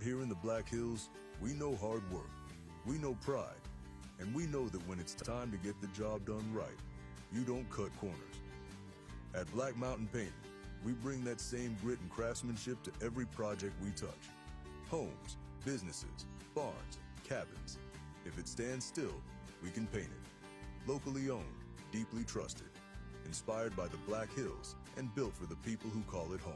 here in the Black Hills, we know hard work, we know pride, and we know that when it's time to get the job done right, you don't cut corners. At Black Mountain Painting, we bring that same grit and craftsmanship to every project we touch. Homes, businesses, barns, cabins. If it stands still, we can paint it. Locally owned, deeply trusted, inspired by the Black Hills, and built for the people who call it home.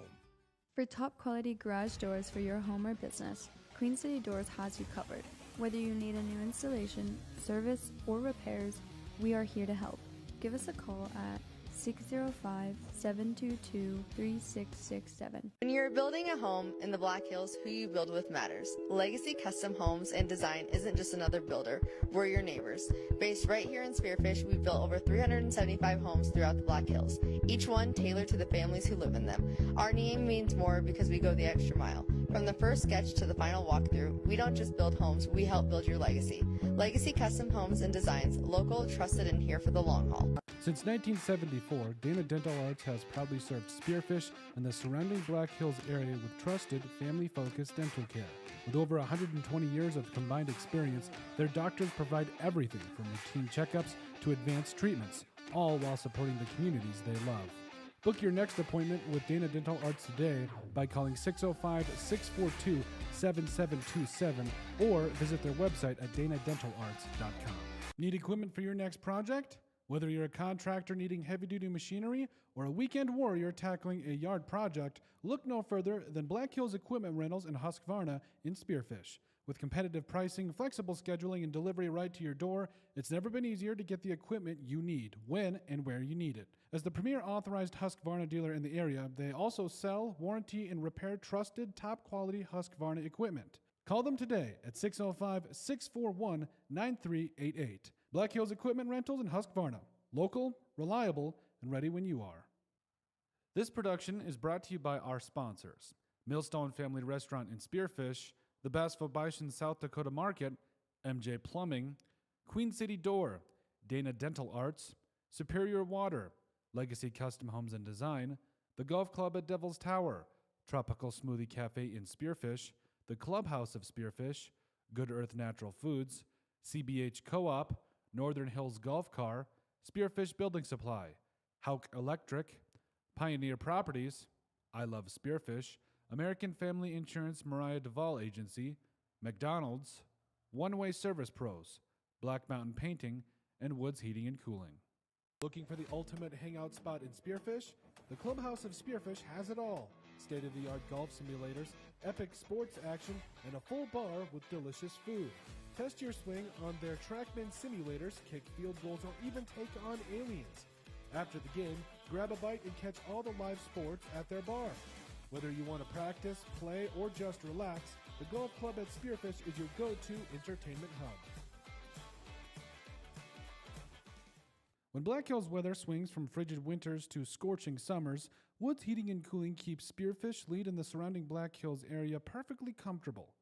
For top quality garage doors for your home or business, Queen City Doors has you covered. Whether you need a new installation, service, or repairs, we are here to help. Give us a call at 605-722-3667. When you're building a home in the Black Hills, who you build with matters. Legacy Custom Homes and Design isn't just another builder, we're your neighbors. Based right here in Spearfish, we've built over 375 homes throughout the Black Hills, each one tailored to the families who live in them. Our name means more because we go the extra mile. From the first sketch to the final walkthrough, we don't just build homes, we help build your legacy. Legacy Custom Homes and Designs, local, trusted, and here for the long haul. Since 1974, Dana Dental Arts has proudly served Spearfish and the surrounding Black Hills area with trusted, family-focused dental care. With over 120 years of combined experience, their doctors provide everything from routine checkups to advanced treatments, all while supporting the communities they love. Book your next appointment with Dana Dental Arts today by calling 605-642-7727 or visit their website at danadentalarts.com. Need equipment for your next project? Whether you're a contractor needing heavy-duty machinery or a weekend warrior tackling a yard project, look no further than Black Hills Equipment Rentals in Husqvarna in Spearfish. With competitive pricing, flexible scheduling, and delivery right to your door, it's never been easier to get the equipment you need, when and where you need it. As the premier authorized Husqvarna dealer in the area, they also sell, warranty, and repair trusted, top-quality Husqvarna equipment. Call them today at 605-641-9388. Black Hills Equipment Rentals in Husqvarna. Local, reliable, and ready when you are. This production is brought to you by our sponsors: Millstone Family Restaurant in Spearfish, the Best for Bison South Dakota Market, MJ Plumbing, Queen City Door, Dana Dental Arts, Superior Water, Legacy Custom Homes and Design, the Golf Club at Devil's Tower, Tropical Smoothie Cafe in Spearfish, the Clubhouse of Spearfish, Good Earth Natural Foods, CBH Co-op, Northern Hills Golf Car, Spearfish Building Supply, Hauk Electric, Pioneer Properties, I Love Spearfish, American Family Insurance Mariah Duvall Agency, McDonald's, One Way Service Pros, Black Mountain Painting, and Woods Heating and Cooling. Looking for the ultimate hangout spot in Spearfish? The Clubhouse of Spearfish has it all. State-of-the-art golf simulators, epic sports action, and a full bar with delicious food. Test your swing on their TrackMan simulators, kick field goals, or even take on aliens. After the game, grab a bite and catch all the live sports at their bar. Whether you want to practice, play, or just relax, the Golf Club at Spearfish is your go-to entertainment hub. When Black Hills weather swings from frigid winters to scorching summers, Woods Heating and Cooling keeps Spearfish lead in the surrounding Black Hills area perfectly comfortable.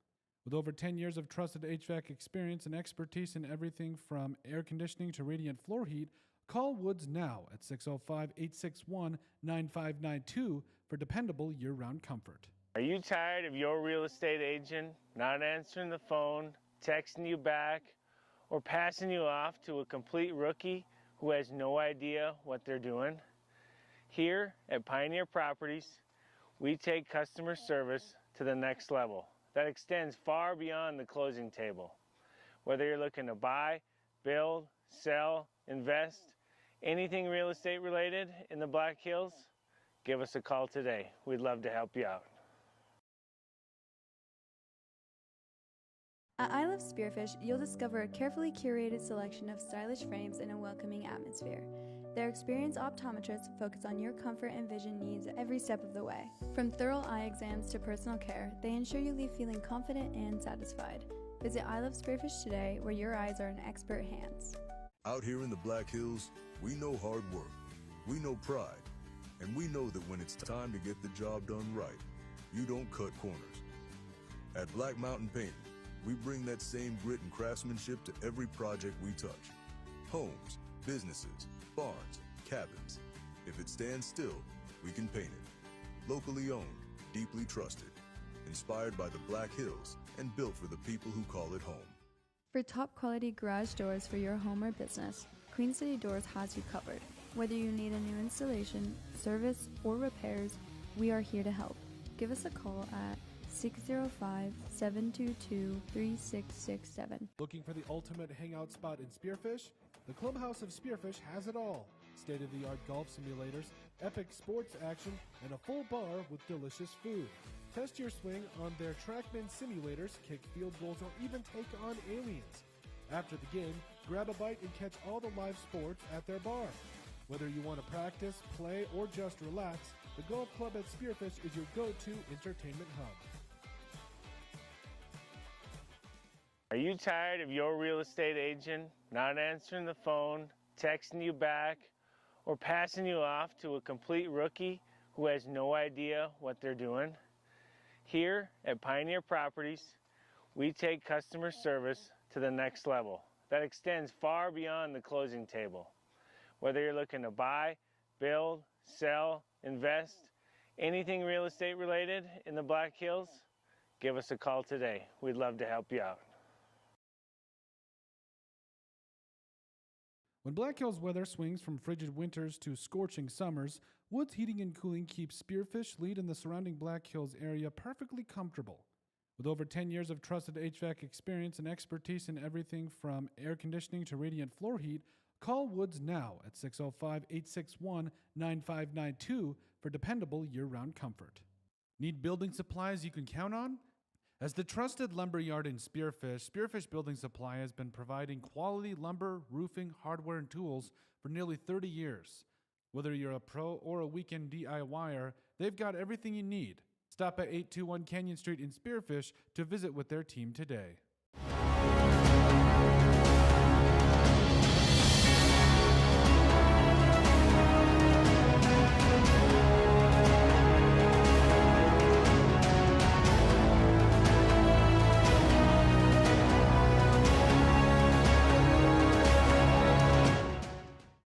With over 10 years of trusted HVAC experience and expertise in everything from air conditioning to radiant floor heat, call Woods now at 605-861-9592 for dependable year-round comfort. Are you tired of your real estate agent not answering the phone, texting you back, or passing you off to a complete rookie who has no idea what they're doing? Here at Pioneer Properties, we take customer service to the next level. That extends far beyond the closing table. Whether you're looking to buy, build, sell, invest, anything real estate related in the Black Hills, give us a call today. We'd love to help you out. At I Love Spearfish, you'll discover a carefully curated selection of stylish frames in a welcoming atmosphere. Their experienced optometrists focus on your comfort and vision needs every step of the way. From thorough eye exams to personal care, they ensure you leave feeling confident and satisfied. Visit I Love Spearfish today, where your eyes are in expert hands. Out here in the Black Hills, we know hard work, we know pride, and we know that when it's time to get the job done right, you don't cut corners. At Black Mountain Painting, we bring that same grit and craftsmanship to every project we touch. Homes, businesses, barns, cabins. If it stands still, we can paint it. Locally owned, deeply trusted, inspired by the Black Hills and built for the people who call it home. For top quality garage doors for your home or business, Queen City Doors has you covered. Whether you need a new installation, service, or repairs, we are here to help. Give us a call at 605-722-3667. Looking for the ultimate hangout spot in Spearfish? The Clubhouse of Spearfish has it all. State-of-the-art golf simulators, epic sports action, and a full bar with delicious food. Test your swing on their TrackMan simulators, kick field goals, or even take on aliens. After the game, grab a bite and catch all the live sports at their bar. Whether you want to practice, play, or just relax, the golf club at Spearfish is your go-to entertainment hub. Are you tired of your real estate agent not answering the phone, texting you back, or passing you off to a complete rookie who has no idea what they're doing? Here at Pioneer Properties, we take customer service to the next level that extends far beyond the closing table. Whether you're looking to buy, build, sell, invest, anything real estate related in the Black Hills, give us a call today. We'd love to help you out. When Black Hills weather swings from frigid winters to scorching summers, Woods Heating and Cooling keeps Spearfish, Lead, and the surrounding Black Hills area perfectly comfortable. With over 10 years of trusted HVAC experience and expertise in everything from air conditioning to radiant floor heat, call Woods now at 605-861-9592 for dependable year-round comfort. Need building supplies you can count on? As the trusted lumber yard in Spearfish, Spearfish Building Supply has been providing quality lumber, roofing, hardware, and tools for nearly 30 years. Whether you're a pro or a weekend DIYer, they've got everything you need. Stop at 821 Canyon Street in Spearfish to visit with their team today.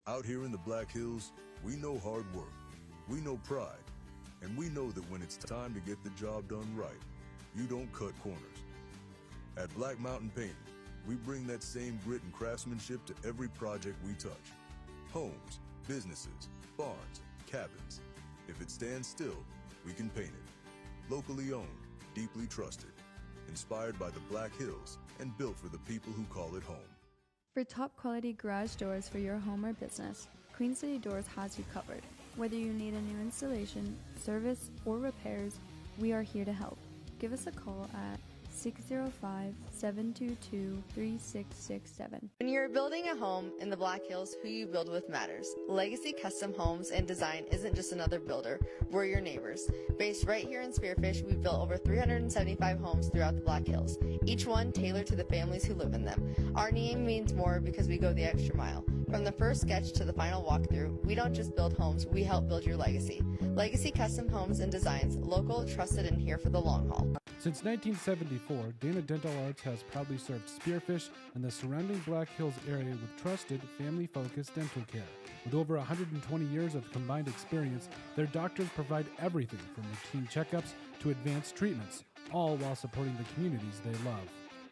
Out here in the Black Hills, we know hard work, we know pride, and we know that when it's time to get the job done right, you don't cut corners. At Black Mountain Painting, we bring that same grit and craftsmanship to every project we touch. Homes, businesses, barns, cabins. If it stands still, we can paint it. Locally owned, deeply trusted, inspired by the Black Hills and built for the people who call it home. For top quality garage doors for your home or business, Queen City Doors has you covered. Whether you need a new installation, service, or repairs, we are here to help. Give us a call at 605-722-3667. When you're building a home in the Black Hills, who you build with matters. Legacy Custom Homes and Design isn't just another builder, we're your neighbors. Based right here in Spearfish, we've built over 375 homes throughout the Black Hills, each one tailored to the families who live in them. Our name means more because we go the extra mile. From the first sketch to the final walkthrough, we don't just build homes, we help build your legacy. Legacy Custom Homes and Designs, local, trusted, and here for the long haul. Since 1974, Dana Dental Arts has proudly served Spearfish and the surrounding Black Hills area with trusted, family-focused dental care. With over 120 years of combined experience, their doctors provide everything from routine checkups to advanced treatments, all while supporting the communities they love.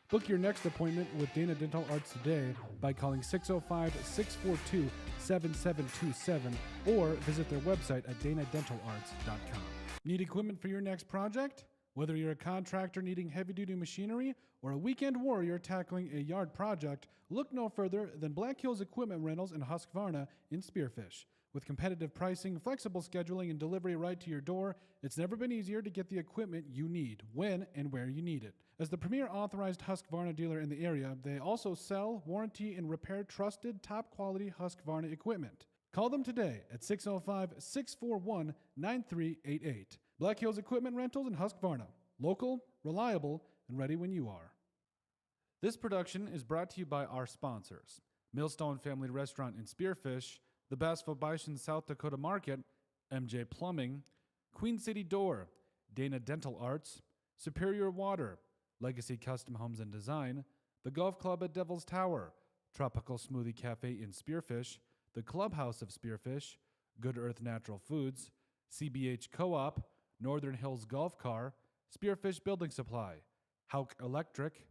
Book your next appointment with Dana Dental Arts today by calling 605-642-7727 or visit their website at danadentalarts.com. Need equipment for your next project? Whether you're a contractor needing heavy-duty machinery or a weekend warrior tackling a yard project, look no further than Black Hills Equipment Rentals in Husqvarna in Spearfish. With competitive pricing, flexible scheduling, and delivery right to your door, it's never been easier to get the equipment you need, when and where you need it. As the premier authorized Husqvarna dealer in the area, they also sell, warranty, and repair trusted, top-quality Husqvarna equipment. Call them today at 605-641-9388. Black Hills Equipment Rentals in Husqvarna. Local, reliable, and ready when you are. This production is brought to you by our sponsors: Millstone Family Restaurant in Spearfish, the Bassville Bison South Dakota Market, MJ Plumbing, Queen City Door, Dana Dental Arts, Superior Water, Legacy Custom Homes and Design, the Golf Club at Devil's Tower, Tropical Smoothie Cafe in Spearfish, the Clubhouse of Spearfish, Good Earth Natural Foods, CBH Co-op, Northern Hills Golf Car, Spearfish Building Supply, Hauk Electric,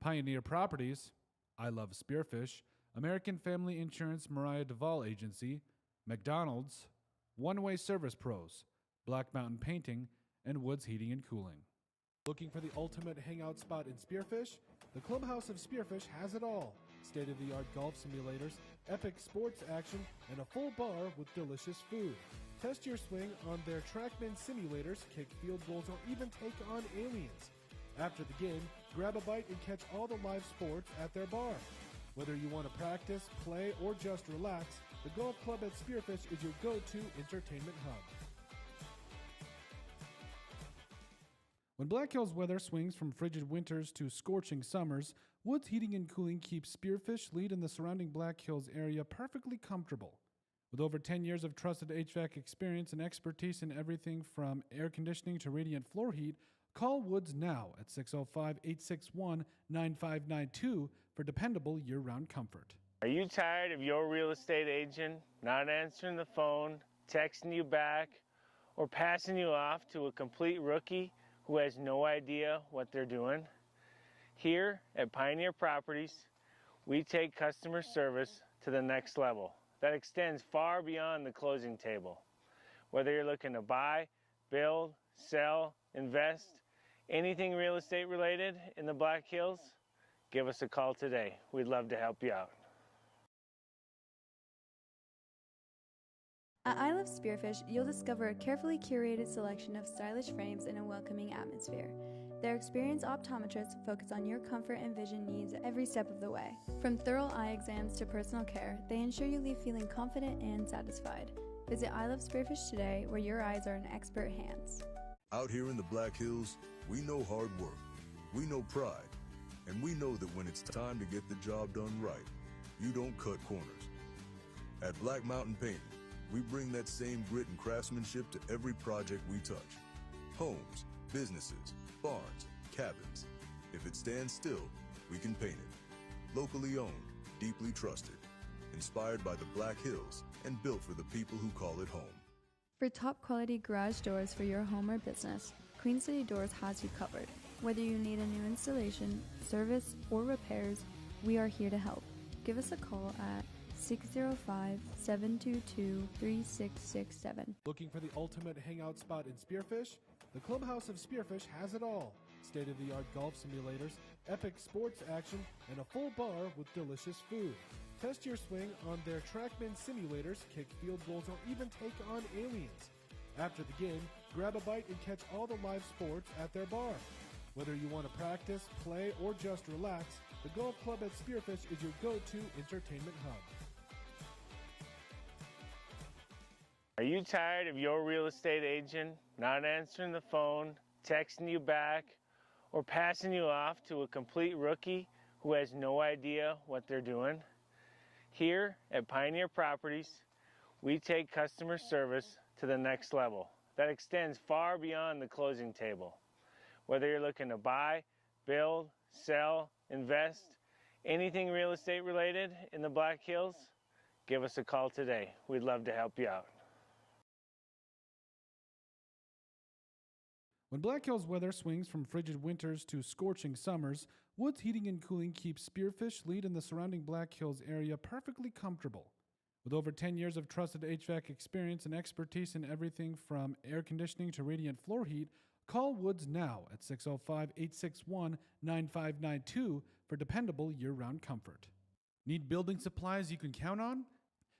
Pioneer Properties, I Love Spearfish, American Family Insurance Mariah Duvall Agency, McDonald's, One Way Service Pros, Black Mountain Painting, and Woods Heating and Cooling. Looking for the ultimate hangout spot in Spearfish? The Clubhouse of Spearfish has it all. State-of-the-art golf simulators, epic sports action, and a full bar with delicious food. Test your swing on their TrackMan simulators, kick field goals, or even take on aliens. After the game, grab a bite and catch all the live sports at their bar. Whether you want to practice, play, or just relax, the golf club at Spearfish is your go-to entertainment hub. When Black Hills weather swings from frigid winters to scorching summers, Woods Heating and Cooling keeps Spearfish Lead and the surrounding Black Hills area perfectly comfortable. With over 10 years of trusted HVAC experience and expertise in everything from air conditioning to radiant floor heat, call Woods now at 605-861-9592 for dependable year-round comfort. Are you tired of your real estate agent not answering the phone, texting you back, or passing you off to a complete rookie who has no idea what they're doing? Here at Pioneer Properties, we take customer service to the next level that extends far beyond the closing table. Whether you're looking to buy, build, sell, invest, anything real estate related in the Black Hills, give us a call today. We'd love to help you out. At I Love Spearfish, you'll discover a carefully curated selection of stylish frames in a welcoming atmosphere. Their experienced optometrists focus on your comfort and vision needs every step of the way. From thorough eye exams to personal care, they ensure you leave feeling confident and satisfied. Visit I Love Spearfish today, where your eyes are in expert hands. Out here in the Black Hills, we know hard work, we know pride, and we know that when it's time to get the job done right, you don't cut corners. At Black Mountain Painting, we bring that same grit and craftsmanship to every project we touch. Homes, businesses, barns, cabins. If it stands still, we can paint it. Locally owned, deeply trusted, inspired by the Black Hills, and built for the people who call it home. For top quality garage doors for your home or business, Queen City Doors has you covered. Whether you need a new installation, service, or repairs, we are here to help. Give us a call at 605-722-3667. Looking for the ultimate hangout spot in Spearfish? The Clubhouse of Spearfish has it all. State-of-the-art golf simulators, epic sports action, and a full bar with delicious food. Test your swing on their TrackMan simulators, kick field goals, or even take on aliens. After the game, grab a bite and catch all the live sports at their bar. Whether you want to practice, play, or just relax, the golf club at Spearfish is your go-to entertainment hub. Are you tired of your real estate agent not answering the phone, texting you back, or passing you off to a complete rookie who has no idea what they're doing? Here at Pioneer Properties, we take customer service to the next level that extends far beyond the closing table. Whether you're looking to buy, build, sell, invest, anything real estate related in the Black Hills, give us a call today. We'd love to help you out. When Black Hills weather swings from frigid winters to scorching summers, Woods Heating and Cooling keeps Spearfish Lead and the surrounding Black Hills area perfectly comfortable. With over 10 years of trusted HVAC experience and expertise in everything from air conditioning to radiant floor heat, call Woods now at 605-861-9592 for dependable year-round comfort. Need building supplies you can count on?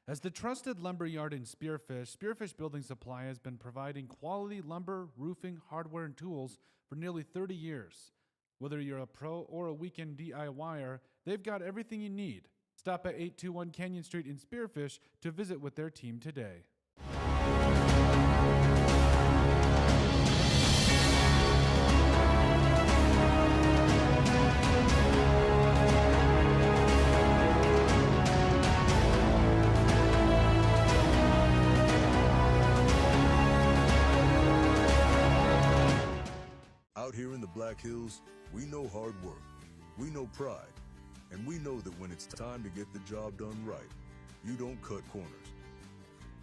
As the trusted lumber yard in Spearfish, Spearfish Building Supply has been providing quality lumber, roofing, hardware, and tools for nearly 30 years. Whether you're a pro or a weekend DIYer, they've got everything you need. Stop at 821 Canyon Street in Spearfish to visit with their team today. Out here in the Black Hills, we know hard work, we know pride, and we know that when it's time to get the job done right, you don't cut corners.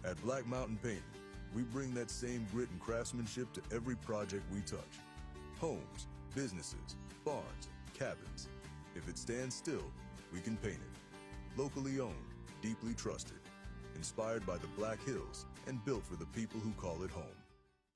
At Black Mountain Painting, we bring that same grit and craftsmanship to every project we touch. homes, businesses, barns, cabins. If it stands still, we can paint it. Locally owned, deeply trusted, inspired by the Black Hills, and built for the people who call it home.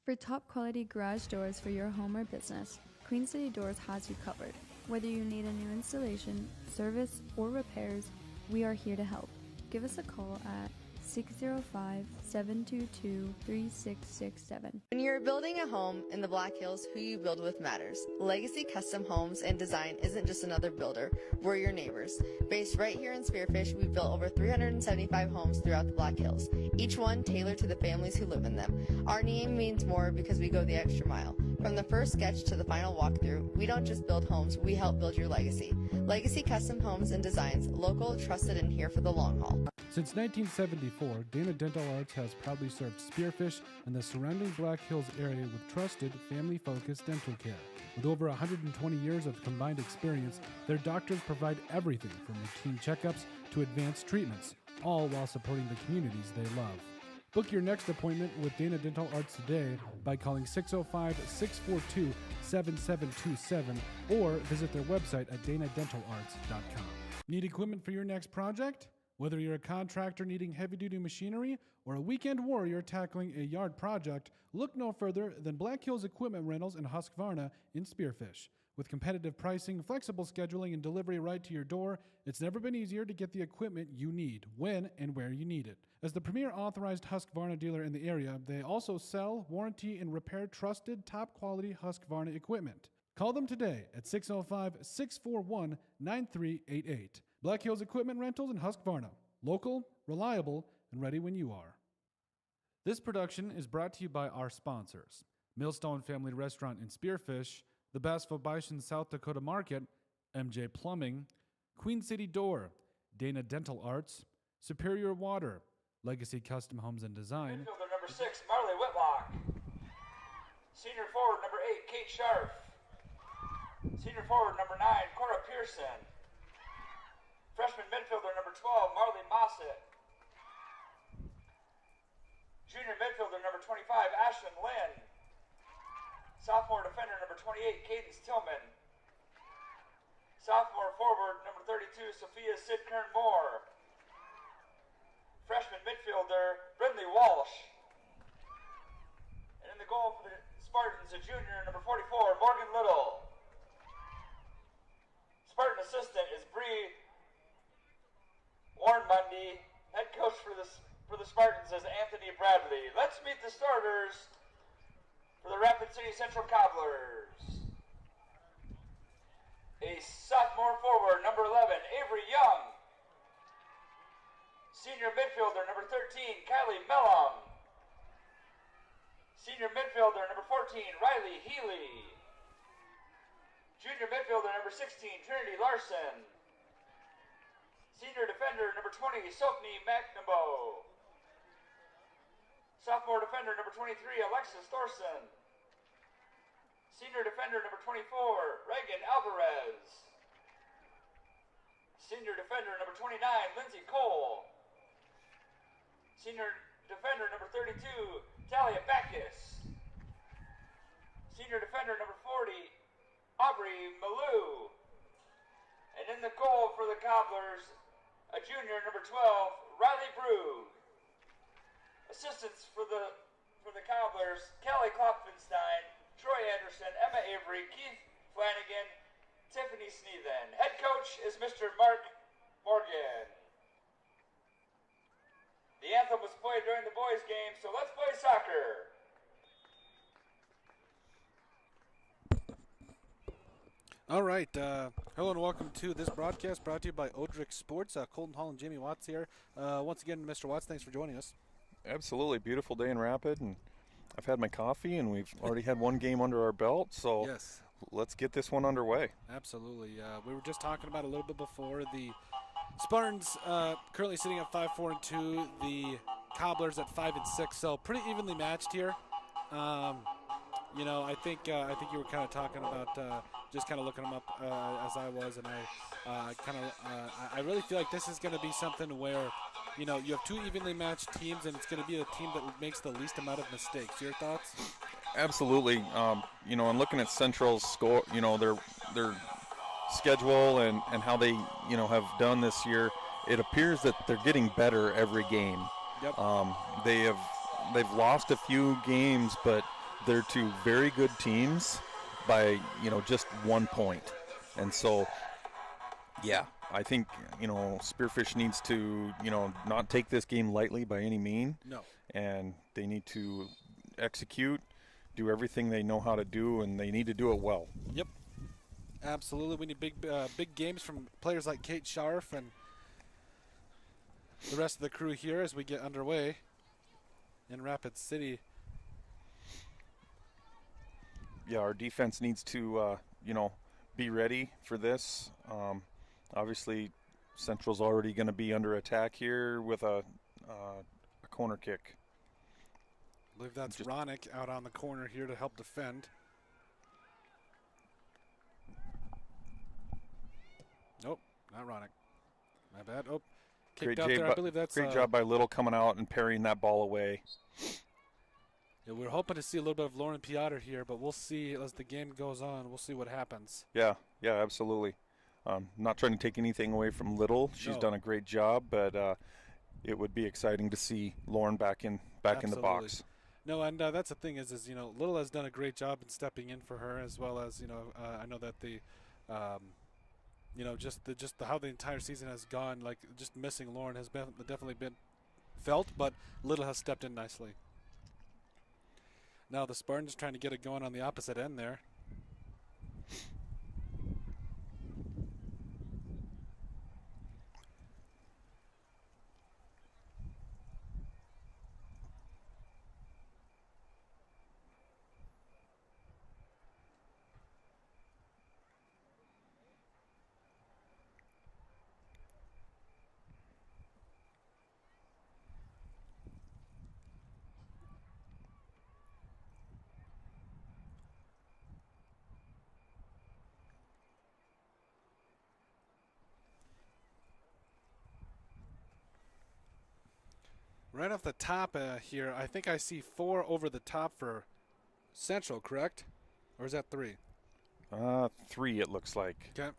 For top quality garage doors for your home or business, Queen City Doors has you covered. Whether you need a new installation, service, or repairs, we are here to help. Give us a call at 605-722-3667. When you're building a home in the Black Hills, who you build with matters. Legacy Custom Homes and Design isn't just another builder, we're your neighbors. Based right here in Spearfish, we've built over 375 homes throughout the Black Hills, each one tailored to the families who live in them. Our name means more because we go the extra mile. From the first sketch to the final walkthrough, we don't just build homes, we help build your legacy. Legacy Custom Homes and Designs, local, trusted, and here for the long haul. Since 1974, Dana Dental Arts has proudly served Spearfish and the surrounding Black Hills area with trusted, family-focused dental care. With over 120 years of combined experience, their doctors provide everything from routine checkups to advanced treatments, all while supporting the communities they love. Book your next appointment with Dana Dental Arts today by calling 605-642-7727 or visit their website at danadentalarts.com. Need equipment for your next project? Whether you're a contractor needing heavy-duty machinery or a weekend warrior tackling a yard project, look no further than Black Hills Equipment Rentals in Husqvarna in Spearfish. With competitive pricing, flexible scheduling, and delivery right to your door, it's never been easier to get the equipment you need, when and where you need it. As the premier authorized Husqvarna dealer in the area, they also sell, warranty, and repair trusted, top-quality Husqvarna equipment. Call them today at 605-641-9388. Black Hills Equipment Rentals in Husqvarna. Local, reliable, and ready when you are. This production is brought to you by our sponsors: Millstone Family Restaurant in Spearfish, the Bassville Bison South Dakota Market, MJ Plumbing, Queen City Door, Dana Dental Arts, Superior Water, Legacy Custom Homes and Design. Midfielder number 6, Marley Whitlock. Senior forward number 8, Kate Scharf. Senior forward number 9, Cora Pearson. Freshman midfielder number 12, Marley Mossett. Junior midfielder number 25, Ashlyn Lynn. Sophomore defender number 28, Cadence Tillman. Sophomore forward number 32, Sophia Sidkern Moore. Freshman midfielder Brindley Walsh. And in the goal for the Spartans, a junior number 44, Morgan Little. Spartan assistant is Bree Warren-Mundy. Head coach for the Spartans is Anthony Bradley. Let's meet the starters for the Rapid City Central Cobblers. A sophomore forward, number 11, Avery Young. Senior midfielder, number 13, Kylie Mellum. Senior midfielder, number 14, Riley Healy. Junior midfielder, number 16, Trinity Larson. Senior defender, number 20, Sophnie McNamara. Sophomore defender, number 23, Alexis Thorson. Senior defender, number 24, Reagan Alvarez. Senior defender, number 29, Lindsay Cole. Senior defender, number 32, Talia Backus. Senior defender, number 40, Aubrey Malou. And in the goal for the Cobblers, a junior, number 12, Riley Brugge. Assistants for the Cobblers, Kelly Klopfenstein, Troy Anderson, Emma Avery, Keith Flanagan, Tiffany Sneathen. Head coach is Mr. Mark Morgan. The anthem was played during the boys' game, so let's play soccer. All right. Hello and welcome to this broadcast brought to you by Odrix Sports. Colton Hall and Jamie Watts here. Once again, Mr. Watts, thanks for joining us. Absolutely. Beautiful day in Rapid, and I've had my coffee, and we've already had one game under our belt, so yes, let's get this one underway. Absolutely. We were just talking about a little bit before the Spartans currently sitting at 5-4-2, the Cobblers at 5-6, so pretty evenly matched here. You know, I think you were kind of talking about just kind of looking them up as I was, and I really feel like this is going to be something where you know, you have two evenly matched teams, and it's going to be the team that makes the least amount of mistakes. Your thoughts? Absolutely. You know, and looking at Central's score, you know, their schedule and how they, you know, have done this year, it appears that they're getting better every game. Yep. They've lost a few games, but they're two very good teams by, you know, just 1 point. And so, yeah, I think, you know, Spearfish needs to, you know, not take this game lightly by any mean. No. And they need to execute, do everything they know how to do, and they need to do it well. Yep. Absolutely. We need big games from players like Kate Scharf and the rest of the crew here as we get underway in Rapid City. Yeah, our defense needs to, you know, be ready for this. Obviously, Central's already going to be under attack here with a corner kick. I believe that's Ronick out on the corner here to help defend. Nope, not Ronick. My bad. Oh, kicked out there. I believe that's great job by Little coming out and parrying that ball away. Yeah, we're hoping to see a little bit of Lauren Piotr here, but we'll see as the game goes on. We'll see what happens. Yeah, absolutely. Not trying to take anything away from Little. She's done a great job, but it would be exciting to see Lauren back in the box. No, and that's the thing is you know, Little has done a great job in stepping in for her, as well as, you know, I know that the you know, just how the entire season has gone, like just missing Lauren has definitely been felt, but Little has stepped in nicely. Now the Spartans trying to get it going on the opposite end there. Right off the top here, I think I see 4 over the top for Central, correct? Or is that 3? 3 it looks like. Okay.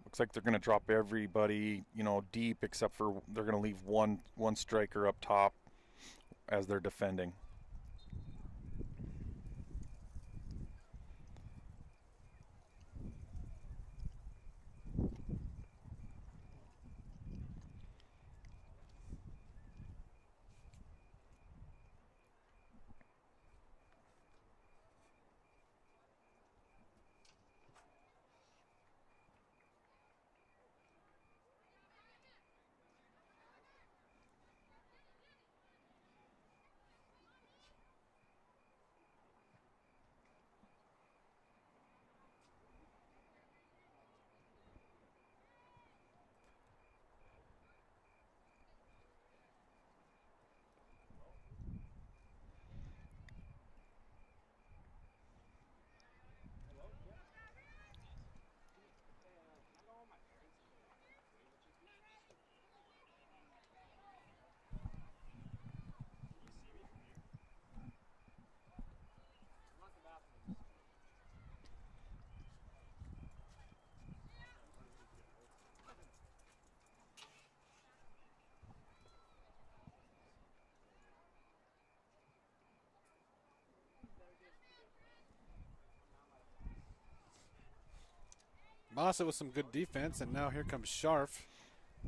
Looks like they're going to drop everybody, you know, deep, except for they're going to leave one striker up top as they're defending. Massa with some good defense, and now here comes Scharf,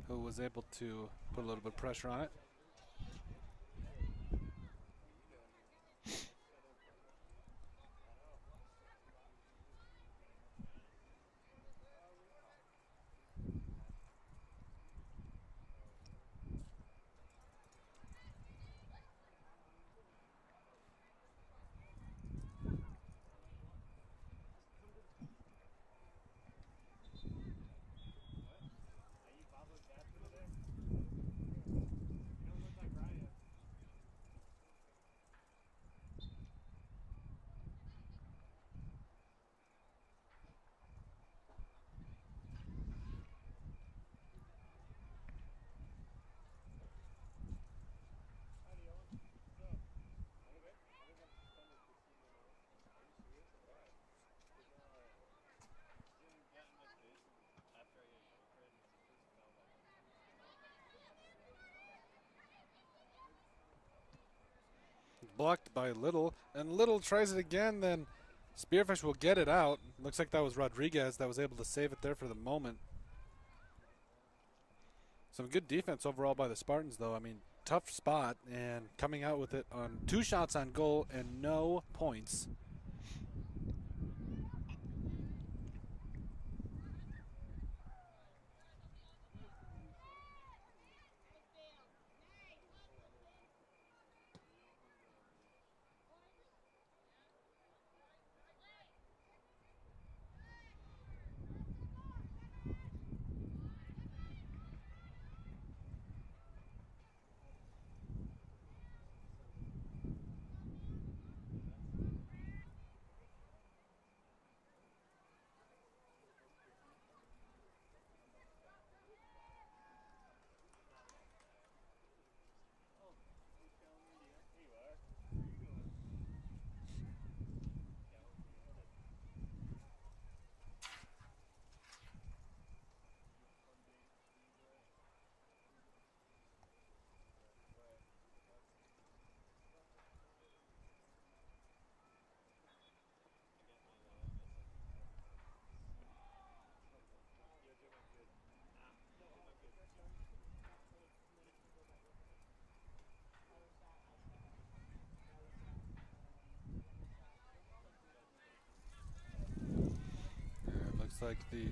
who was able to put a little bit of pressure on it. blocked by Little, and Little tries it again, then Spearfish will get it out. Looks like that was Rodriguez that was able to save it there for the moment. Some good defense overall by the Spartans, though. I mean, tough spot, and coming out with it on 2 shots on goal and no points. Looks like the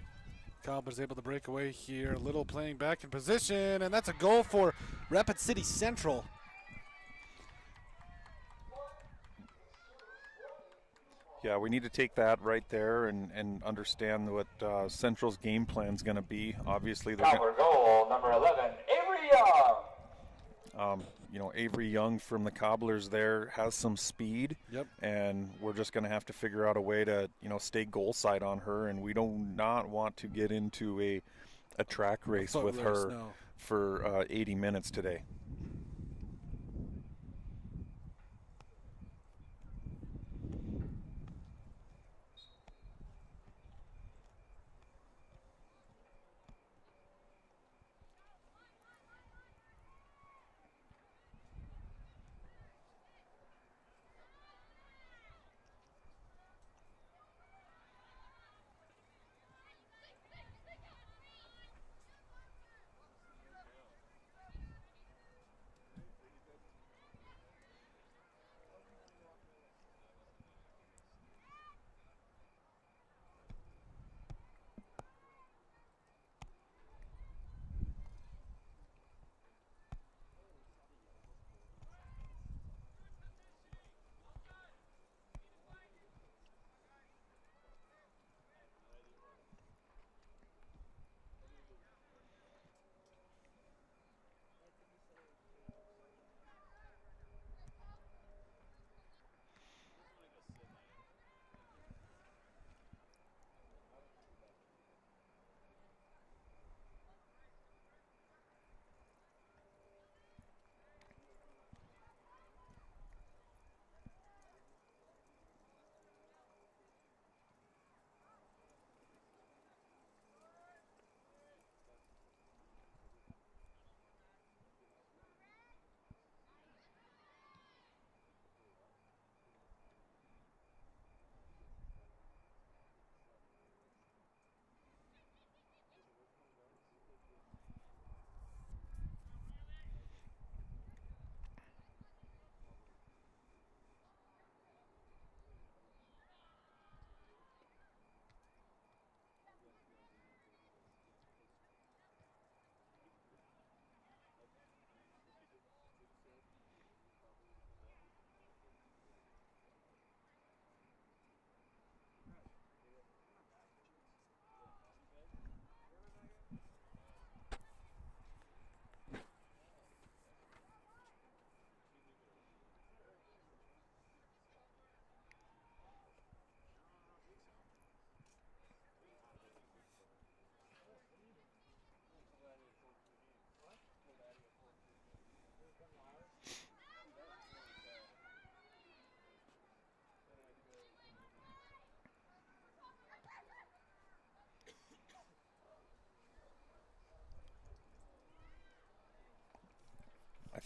Cobblers able to break away here. Little playing back in position, and that's a goal for Rapid City Central. Yeah, we need to take that right there and understand what Central's game plan is going to be. Obviously, they're Cobbler goal, number 11, Avery Young. Avery Young from the Cobblers there has some speed. Yep. And we're just going to have to figure out a way to, stay goal side on her. And we do not want to get into a track race with her for 80 minutes today.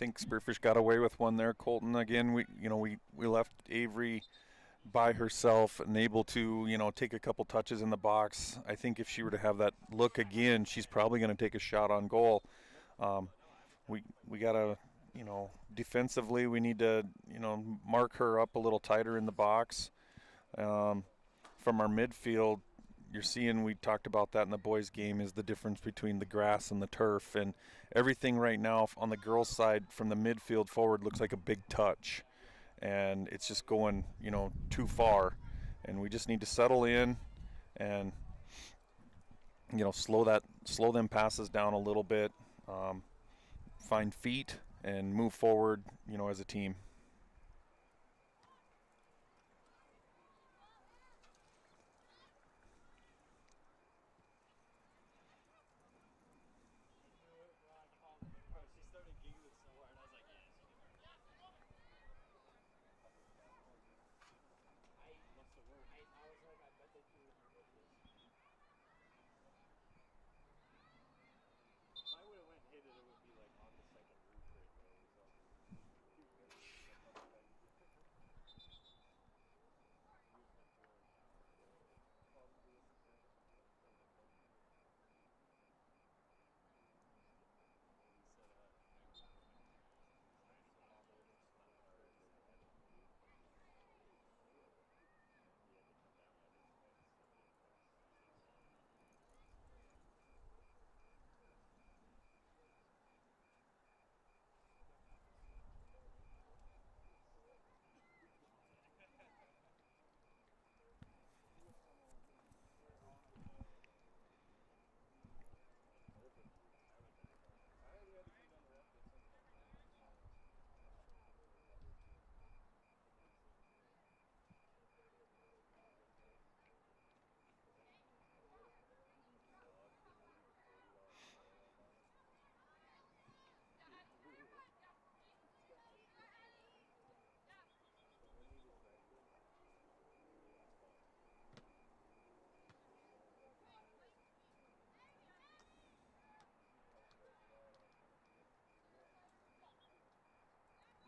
think Spearfish got away with one there. Colton, again, we left Avery by herself and able to, take a couple touches in the box. I think if she were to have that look again, she's probably going to take a shot on goal. We got to, defensively, we need to, mark her up a little tighter in the box. From our midfield, you're seeing, we talked about that in the boys' game, is the difference between the grass and the turf. And everything right now on the girls' side from the midfield forward looks like a big touch. And it's just going, too far. And we just need to settle in and, slow them passes down a little bit, find feet, and move forward, as a team.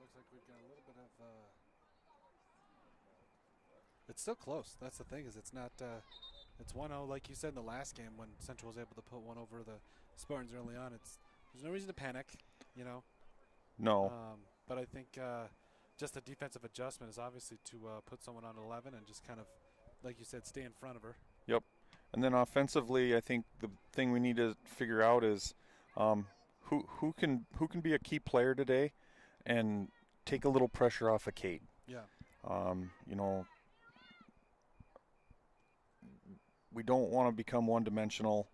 Looks like we've got a little bit of. It's still close. That's the thing, is it's not. It's 1-0, like you said in the last game when Central was able to put one over the Spartans early on. There's no reason to panic, No. But I think just a defensive adjustment is obviously to put someone on 11 and just kind of, like you said, stay in front of her. Yep. And then offensively, I think the thing we need to figure out is who can be a key player today and take a little pressure off of Kate. Yeah. We don't want to become one-dimensional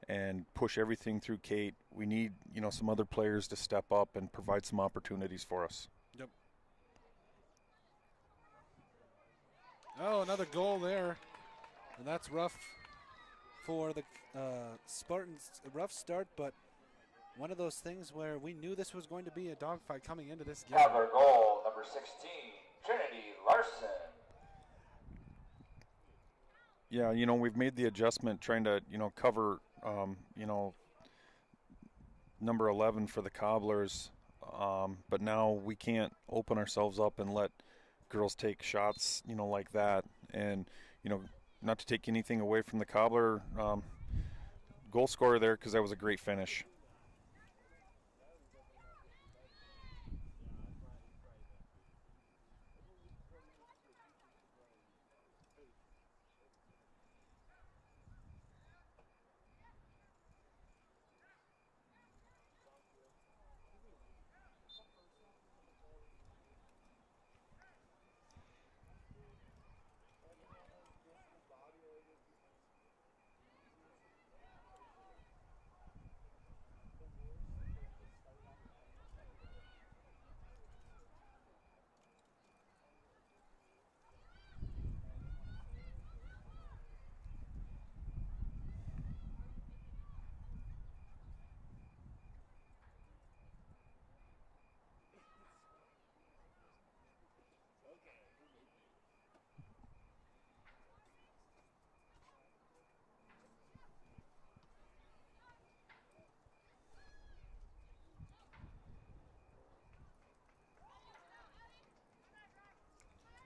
and push everything through Kate. We need, some other players to step up and provide some opportunities for us. Yep. Oh, another goal there. And that's rough for the Spartans. A rough start, but one of those things where we knew this was going to be a dogfight coming into this game. Cobbler goal, number 16, Trinity Larson. Yeah, we've made the adjustment trying to, cover, number 11 for the Cobblers. But now we can't open ourselves up and let girls take shots, like that. And, not to take anything away from the Cobbler goal scorer there, because that was a great finish.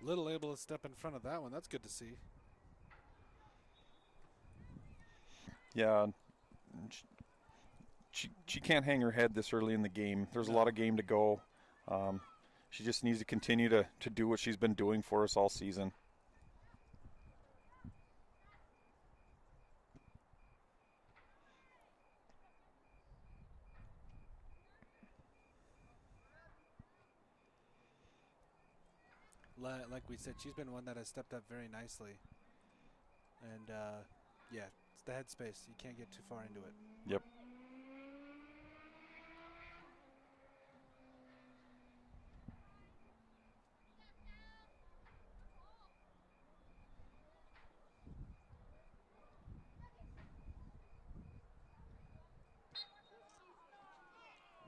Little able to step in front of that one. That's good to see. Yeah, she can't hang her head this early in the game. There's a lot of game to go. She just needs to continue to do what she's been doing for us all season. Like we said, she's been one that has stepped up very nicely. And, yeah, it's the headspace. You can't get too far into it. Yep.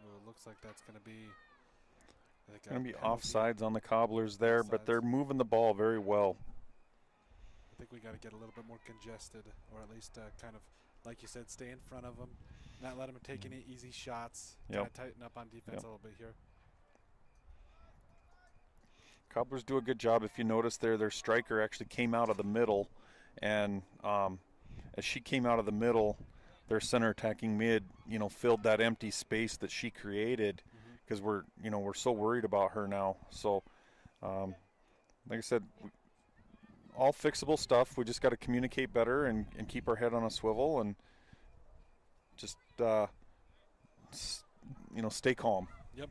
Well, it looks like that's going to be... Going to be offsides on the Cobblers there, but they're moving the ball very well. I think we got to get a little bit more congested, or at least kind of, like you said, stay in front of them, not let them take any easy shots. Kind of tighten up on defense a little bit here. Cobblers do a good job. If you notice there, their striker actually came out of the middle, and as she came out of the middle, their center attacking mid, filled that empty space that she created, because we're so worried about her now. So, like I said, all fixable stuff. We just got to communicate better and keep our head on a swivel and just stay calm. Yep.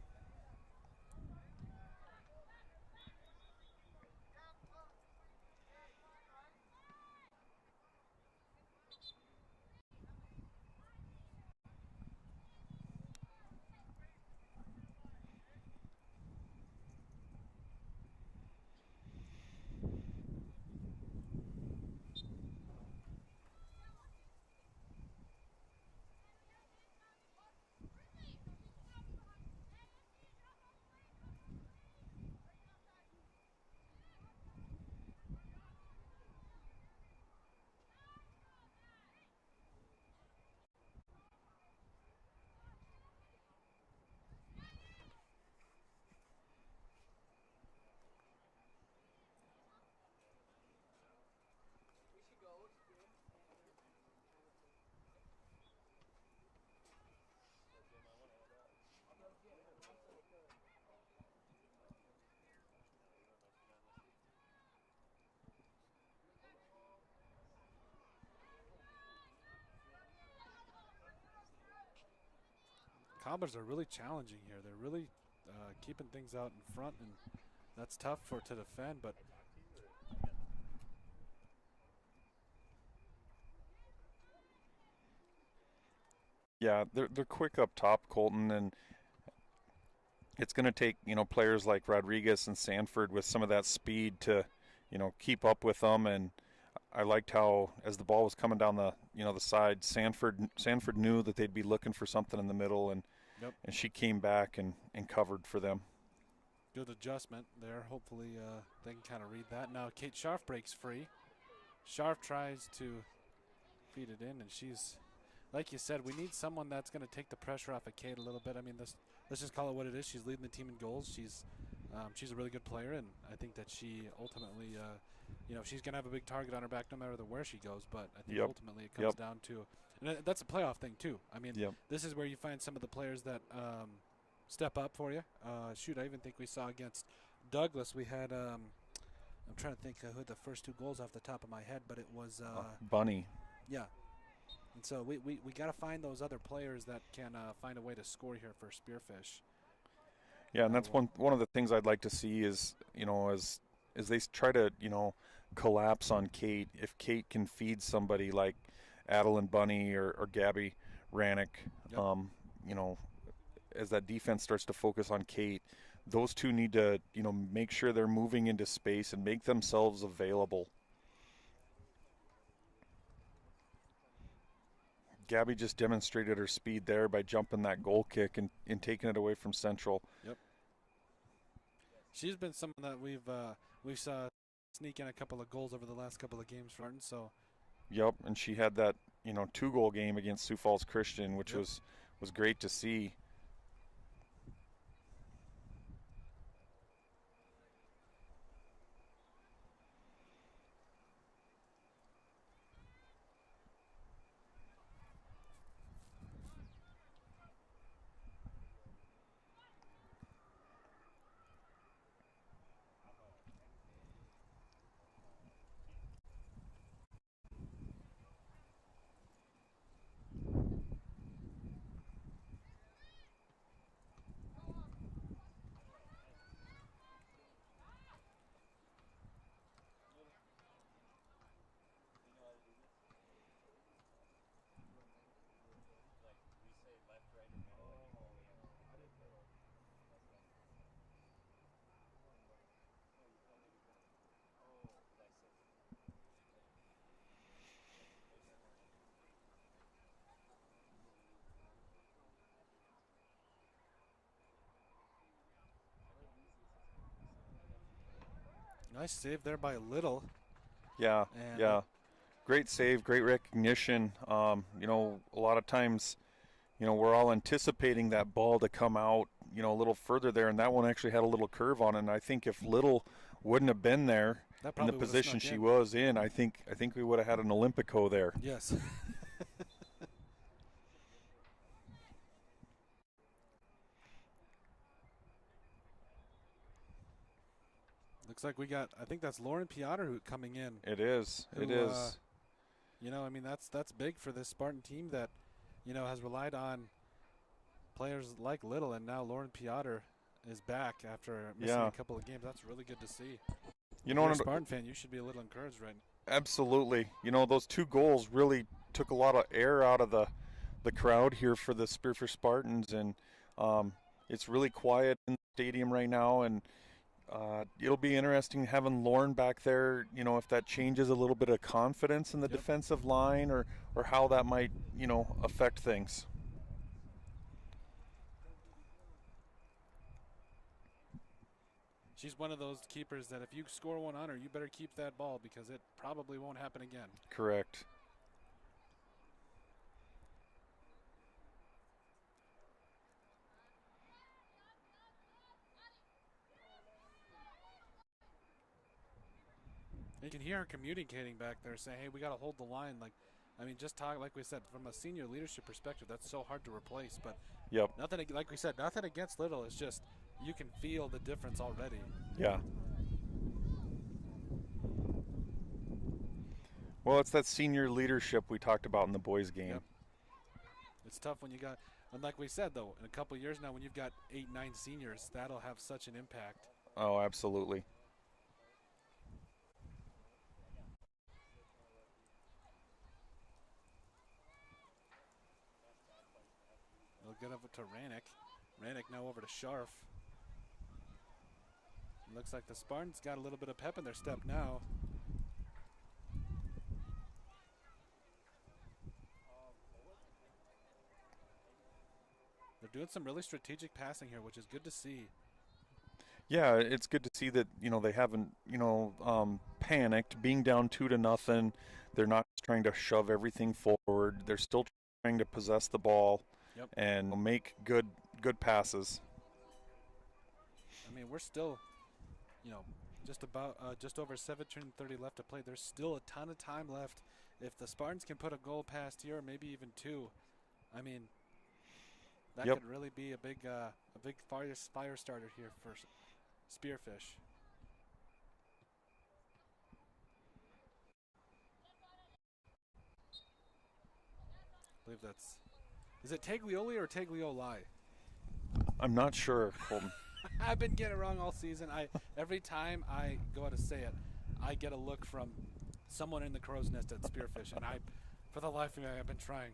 Cobblers are really challenging here. They're really keeping things out in front, and that's tough to defend, but Yeah, they're quick up top, Colton, and it's going to take players like Rodriguez and Sanford with some of that speed to keep up with them. And I liked how as the ball was coming down the the side, Sanford knew that they'd be looking for something in the middle, and and she came back and covered for them. Good adjustment there. Hopefully they can kind of read that. Now Kate Scharf breaks free. Scharf tries to feed it in, and she's, like you said, we need someone that's going to take the pressure off of Kate a little bit. I mean, let's just call it what it is. She's leading the team in goals. She's a really good player, and I think that she ultimately, she's going to have a big target on her back no matter where she goes. But I think ultimately it comes down to, and that's a playoff thing too. I mean, this is where you find some of the players that step up for you. Shoot, I even think we saw against Douglas, we had, I'm trying to think who had the first 2 goals off the top of my head, but it was Bunny. Yeah. And so we got to find those other players that can find a way to score here for Spearfish. Yeah, and that's one of the things I'd like to see is, as they try to, collapse on Kate, if Kate can feed somebody like Adeline Bunny or Gabby Rannick, as that defense starts to focus on Kate, those two need to, make sure they're moving into space and make themselves available. Gabby just demonstrated her speed there by jumping that goal kick and taking it away from Central. Yep. She's been someone that we've saw sneak in a couple of goals over the last couple of games for Martin. So. Yep, and she had that 2-goal game against Sioux Falls Christian, which was great to see. Nice save there by Little. Yeah, And yeah. Great save, great recognition. You know, a lot of times, you know, we're all anticipating that ball to come out, you know, a little further there, and that one actually had a little curve on it. And I think if Little wouldn't have been there in the position she was in, I think we would have had an Olympico there. Yes. Looks like we got, I think that's Lauren Piotr who coming in. It is. It is. You know, I mean, that's big for this Spartan team that, you know, has relied on players like Little, and now Lauren Piotr is back after missing a couple of games. That's really good to see. You know, if you're a Spartan fan, you should be a little encouraged right now. Absolutely. You know, those 2 goals really took a lot of air out of the crowd here for the Spearfish Spartans, and it's really quiet in the stadium right now, and it'll be interesting having Lauren back there, you know, if that changes a little bit of confidence in the defensive line, or how that might, you know, affect things. She's one of those keepers that if you score one on her, you better keep that ball because it probably won't happen again. Correct. You can hear her communicating back there saying, hey, we got to hold the line. Like, I mean, just talk, like we said, from a senior leadership perspective, that's so hard to replace. But nothing, like we said, nothing against Little. It's just you can feel the difference already. Yeah. Well, it's that senior leadership we talked about in the boys' game. Yep. It's tough when you got, and like we said, though, in a couple of years now when you've got 8, 9 seniors, that'll have such an impact. Oh, absolutely. They'll get over to Rannick. Rannick now over to Scharf. Looks like the Spartans got a little bit of pep in their step now. They're doing some really strategic passing here, which is good to see. Yeah, it's good to see that, you know, they haven't, you know, panicked, being down 2-0. They're not trying to shove everything forward. They're still trying to possess the ball and make good passes. I mean, we're still, you know, just over 7:30 left to play. There's still a ton of time left. If the Spartans can put a goal past here, or maybe even 2, I mean, that could really be a big fire starter here for Spearfish. I believe that's, is it Taglioli or Taglioli? I'm not sure, Colton. I've been getting it wrong all season. Every time I go out to say it, I get a look from someone in the crow's nest at Spearfish, and for the life of me, I've been trying.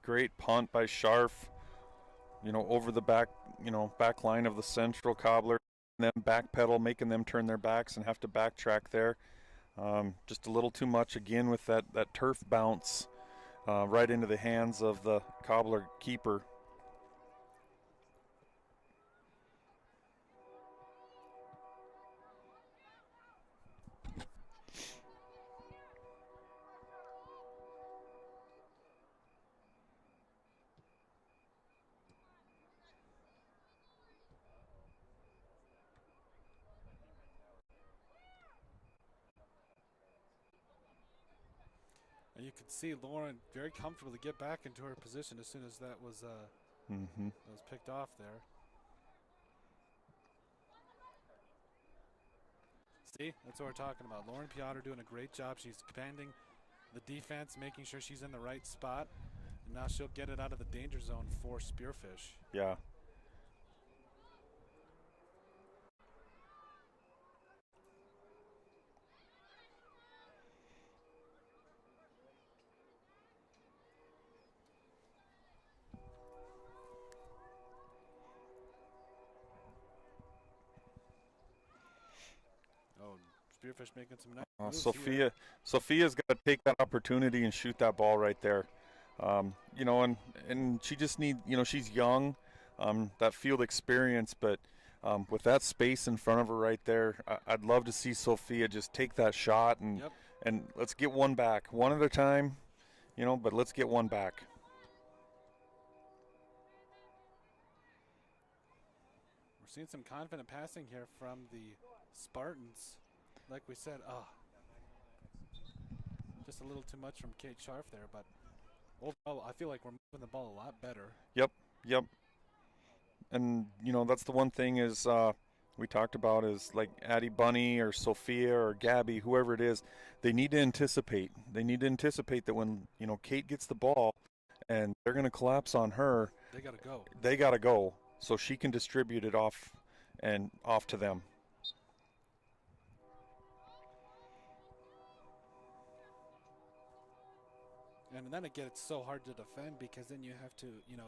Great punt by Scharf, you know, over the back line of the Central Cobbler, and then backpedal, making them turn their backs and have to backtrack there. Just a little too much again with that turf bounce right into the hands of the Cobbler keeper. And you could see Lauren very comfortable to get back into her position as soon as that was picked off there. See, that's what we're talking about. Lauren Piotr doing a great job. She's commanding the defense, making sure she's in the right spot. And now she'll get it out of the danger zone for Spearfish. Yeah. Oh, Spearfish making some nice moves here. Sophia's got to take that opportunity and shoot that ball right there. You know, and she just she's young, that field experience, but with that space in front of her right there, I'd love to see Sophia just take that shot and let's get one back, one at a time, but let's get one back. We're seeing some confident passing here from the Spartans. Like we said, just a little too much from Kate Scharf there, but overall, I feel like we're moving the ball a lot better. Yep. And, that's the one thing is we talked about is like Addie Bunny or Sophia or Gabby, whoever it is, they need to anticipate. They need to anticipate that when, Kate gets the ball and they're going to collapse on her. They got to go. They got to go so she can distribute it off to them. And then again, it's so hard to defend because then you have to,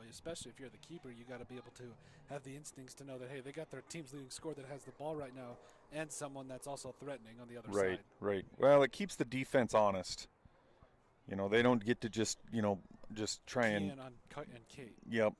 especially if you're the keeper, you got to be able to have the instincts to know that, hey, they got their team's leading scorer that has the ball right now and someone that's also threatening on the other side. Right. Well, it keeps the defense honest. They don't get to just try and Kate. Yep.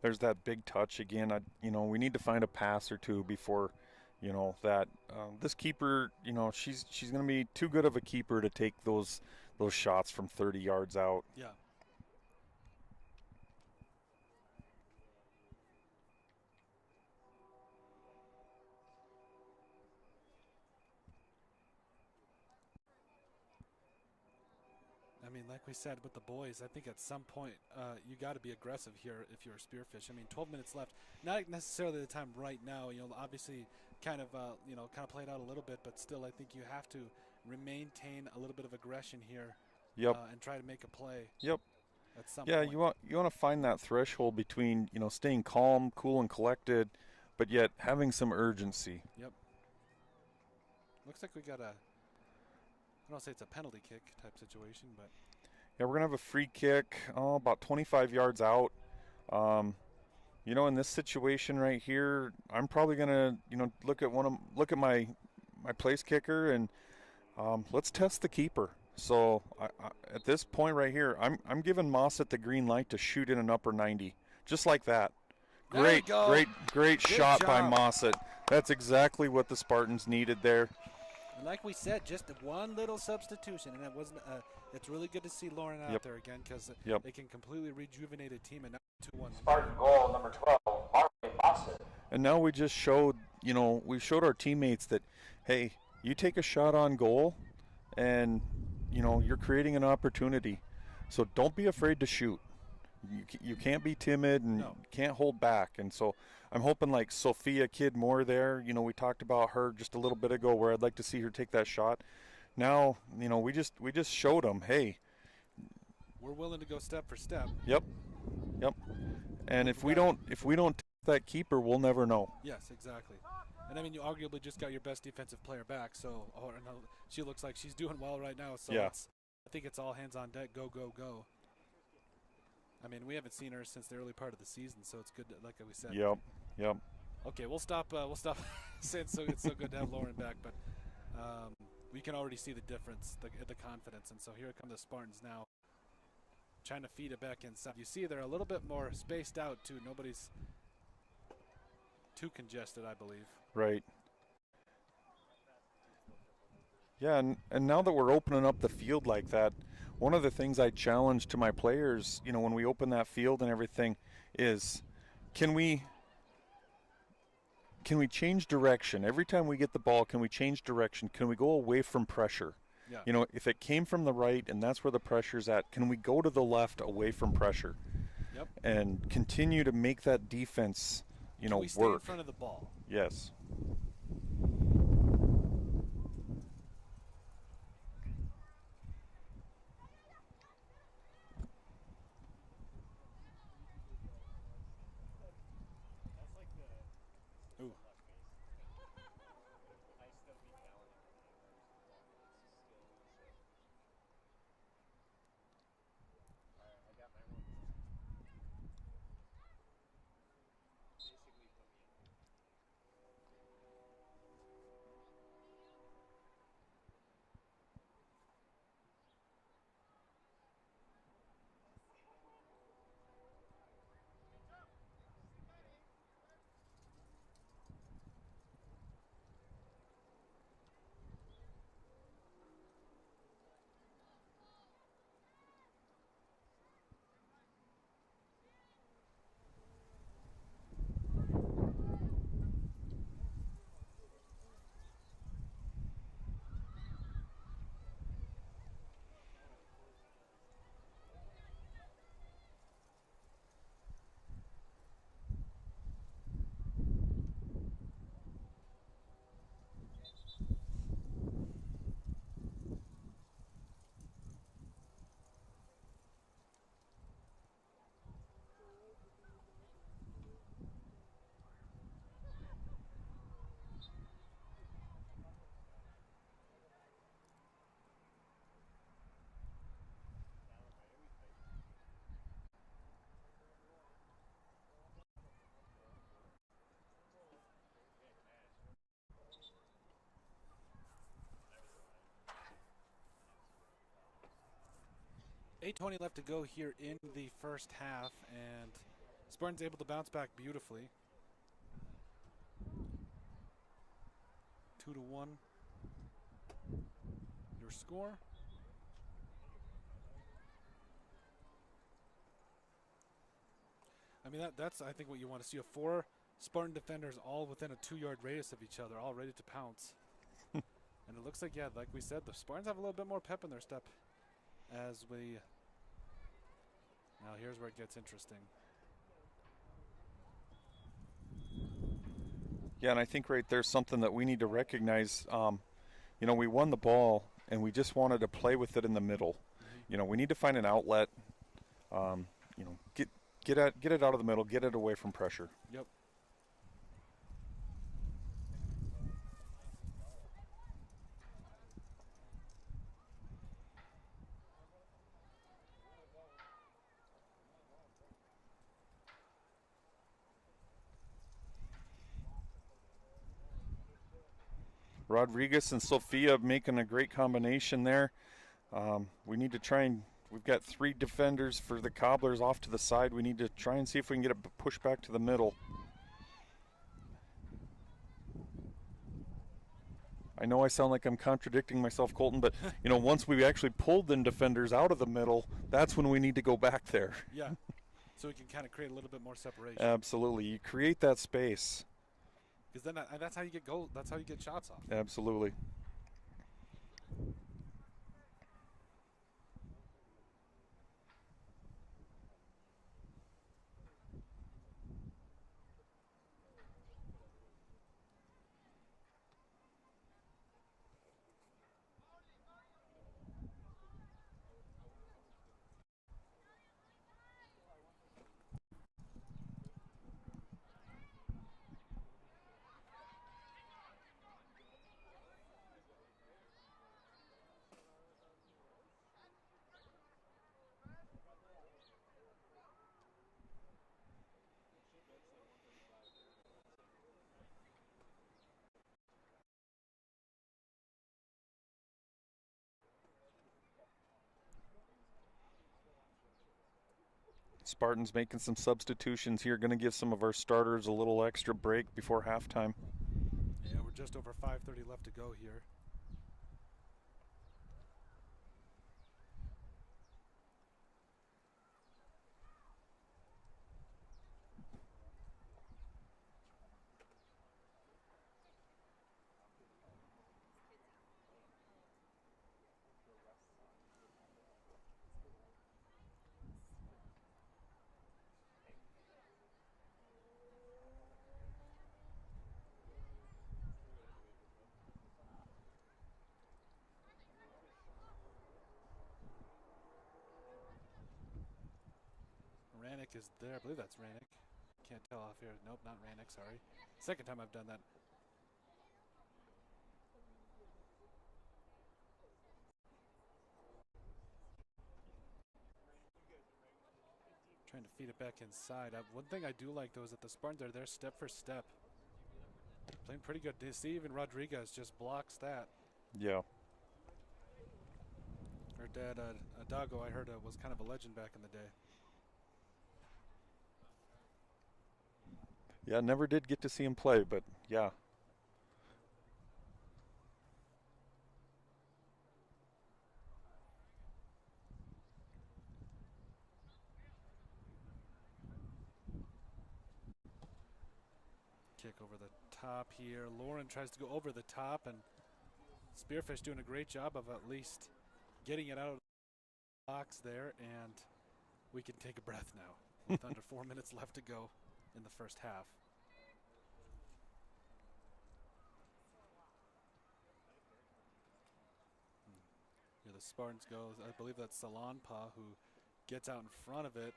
There's that big touch again. We need to find a pass or two before, that this keeper, she's going to be too good of a keeper to take those shots from 30 yards out. Yeah. I mean, like we said with the boys, I think at some point you got to be aggressive here if you're a Spearfish. I mean, 12 minutes left. Not necessarily the time right now. Obviously, kind of played out a little bit, but still, I think you have to maintain a little bit of aggression here. Yep. And try to make a play. Yep. At some point. Yeah, you want to find that threshold between staying calm, cool, and collected, but yet having some urgency. Yep. Looks like we got a. I don't say it's a penalty kick type situation, but yeah, we're gonna have a free kick, about 25 yards out. In this situation right here, I'm probably gonna, look at my place kicker and let's test the keeper. So at this point right here, I'm giving Mossett the green light to shoot in an upper 90, just like that. Great shot by Mossett. That's exactly what the Spartans needed there. And like we said, just one little substitution, and it wasn't. It's really good to see Lauren out there again because they can completely rejuvenate a team. And now 2-1. Spartan goal number 12, Marley Mossett. And now we just showed, we showed our teammates that, hey, you take a shot on goal, and you're creating an opportunity. So don't be afraid to shoot. You can't be timid and can't hold back. And so I'm hoping like Sophia Kid-Moore there, we talked about her just a little bit ago where I'd like to see her take that shot. Now, we just showed them, hey, we're willing to go step for step. Yep. And if we don't take that keeper, we'll never know. Yes, exactly. And I mean, you arguably just got your best defensive player back, so she looks like she's doing well right now. So I think it's all hands on deck, go, go, go. I mean, we haven't seen her since the early part of the season, so it's good, like we said. Yep. Okay, we'll stop saying it's so good to have Lauren back, but we can already see the difference, the confidence. And so here come the Spartans now, trying to feed it back inside. You see they're a little bit more spaced out too. Nobody's too congested, I believe. Right. Yeah, and now that we're opening up the field like that, one of the things I challenge to my players, you know, when we open that field and everything, is can we change direction? Every time we get the ball, can we change direction? Can we go away from pressure? Yeah. You know, if it came from the right and that's where the pressure's at, can we go to the left away from pressure? Yep. And continue to make that defense, you know, we stay work. in front of the ball. Yes. Ooh. .8:20 left to go here in the first half, and Spartans able to bounce back beautifully. 2-1. Your score. I mean, that's I think what you want to see. 4 Spartan defenders all within a 2-yard radius of each other, all ready to pounce. And it looks like, yeah, like we said, the Spartans have a little bit more pep in their step as we... Now here's where it gets interesting. Yeah, and I think right there's something that we need to recognize. You know, we won the ball, and we just wanted to play with it in the middle. Mm-hmm. You know, we need to find an outlet. You know, get it out of the middle, get it away from pressure. Yep. Rodriguez and Sophia making a great combination there. We need to try and, we've got 3 defenders for the Cobblers off to the side. We need to try and see if we can get a push back to the middle. I know I sound like I'm contradicting myself, Colton, but you know, once we actually pulled the defenders out of the middle, that's when we need to go back there. Yeah, so we can kind of create a little bit more separation. Absolutely, you create that space. Because then that's how you get goals. That's how you get shots off. Absolutely. Spartans making some substitutions here, going to give some of our starters a little extra break before halftime. Yeah, we're just over 5:30 left to go here. Rannick is there. I believe that's Rannick. Can't tell off here. Nope, not Rannick, sorry. Second time I've done that. Trying to feed it back inside. One thing I do like, though, is that the Spartans are there step for step. Playing pretty good. See, even Rodriguez just blocks that. Yeah. Her dad, Adago, I heard was kind of a legend back in the day. Yeah, never did get to see him play, but yeah. Kick over the top here. Lauren tries to go over the top, and Spearfish doing a great job of at least getting it out of the box there, and we can take a breath now with under 4 minutes left to go in the first half. Here the Spartans go. I believe that's Salonpa who gets out in front of it.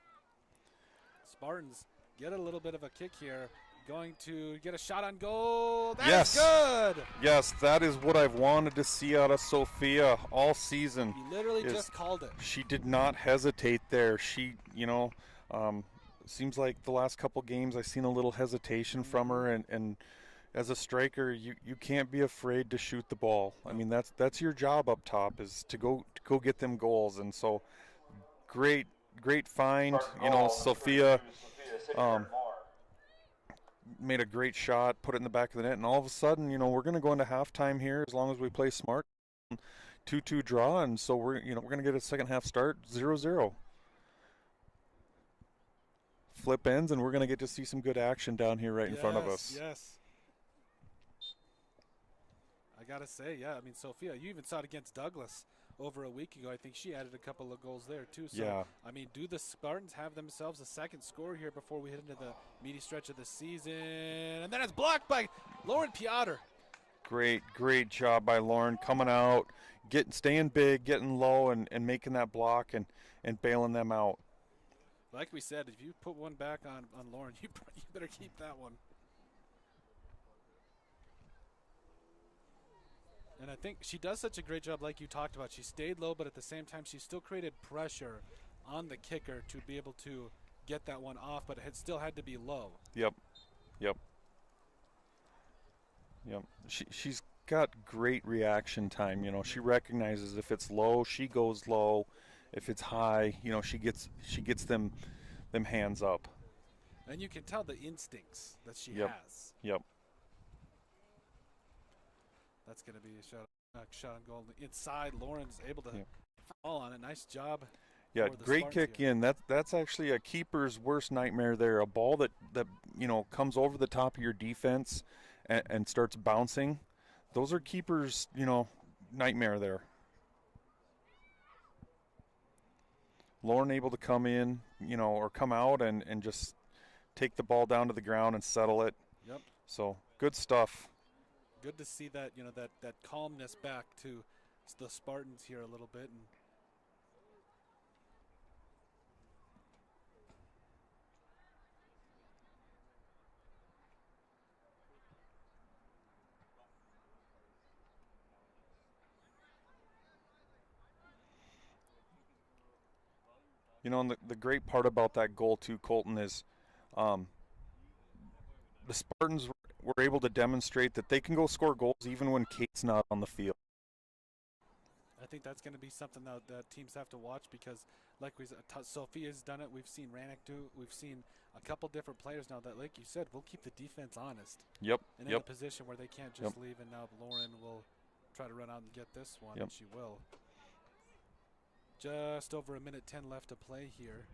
Spartans get a little bit of a kick here. Going to get a shot on goal. That's good. Yes, that is what I've wanted to see out of Sophia all season. He literally just called it. She did not hesitate there. She, seems like the last couple games I've seen a little hesitation from her, and as a striker, you can't be afraid to shoot the ball. I mean, that's your job up top, is to go get them goals. And so great find. Sophia made a great shot, put it in the back of the net, and all of a sudden, we're going to go into halftime here as long as we play smart. 2-2 draw, and so we're going to get a second half start 0-0. Flip ends, and we're going to get to see some good action down here in front of us. Yes. I got to say, yeah, I mean, Sophia, you even saw it against Douglas over a week ago. I think she added a couple of goals there too. So, yeah. I mean, do the Spartans have themselves a second score here before we head into the meaty stretch of the season? And then it's blocked by Lauren Piotr. Great job by Lauren, coming out, staying big, getting low, and making that block and bailing them out. Like we said, if you put one back on Lauren, you better keep that one. And I think she does such a great job, like you talked about. She stayed low, but at the same time, she still created pressure on the kicker to be able to get that one off, but it still had to be low. Yep. She's got great reaction time. She recognizes if it's low, she goes low. If it's high, she gets them hands up. And you can tell the instincts that she has. Yep. That's going to be a shot on goal inside. Lauren's able to fall on it. Nice job. Yeah, great kick here. In. That's actually a keeper's worst nightmare there. A ball that comes over the top of your defense and starts bouncing. Those are keepers' nightmare there. Lauren able to come in, or come out and just take the ball down to the ground and settle it. Yep. So good stuff. Good to see that, that calmness back to the Spartans here a little bit. And the great part about that goal too, Colton, is the Spartans were able to demonstrate that they can go score goals even when Kate's not on the field. think that's going to be something that teams have to watch because, like Sophia's done it. We've seen Rannick do. We've seen a couple different players now that, like you said, will keep the defense honest. Yep. And in a position where they can't just leave. And now Lauren will try to run out and get this one, and she will. Just over 1:10 left to play here.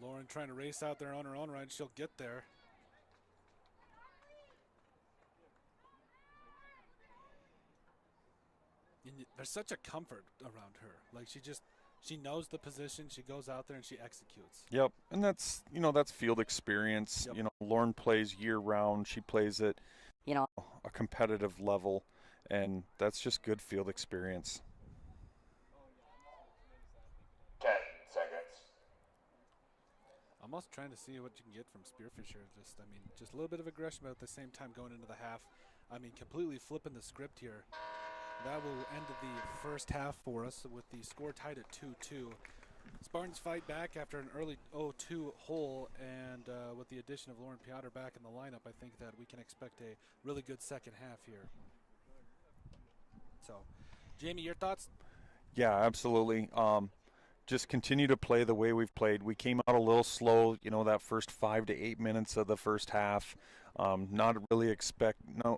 Lauren trying to race out there on her own run. She'll get there. And there's such a comfort around her. Like she knows the position. She goes out there and she executes. Yep, and that's field experience. Yep. You know, Lauren plays year round. She plays at a competitive level, and that's just good field experience. 10 seconds. Almost trying to see what you can get from Spearfish here. Just a little bit of aggression, but at the same time going into the half. Completely flipping the script here. That will end the first half for us with the score tied at 2-2. Spartans fight back after an early 0-2 hole, and with the addition of Lauren Piotr back in the lineup, I think that we can expect a really good second half here. So, Jamie, your thoughts? Yeah, absolutely. Just continue to play the way we've played. We came out a little slow, that first 5 to 8 minutes of the first half, not really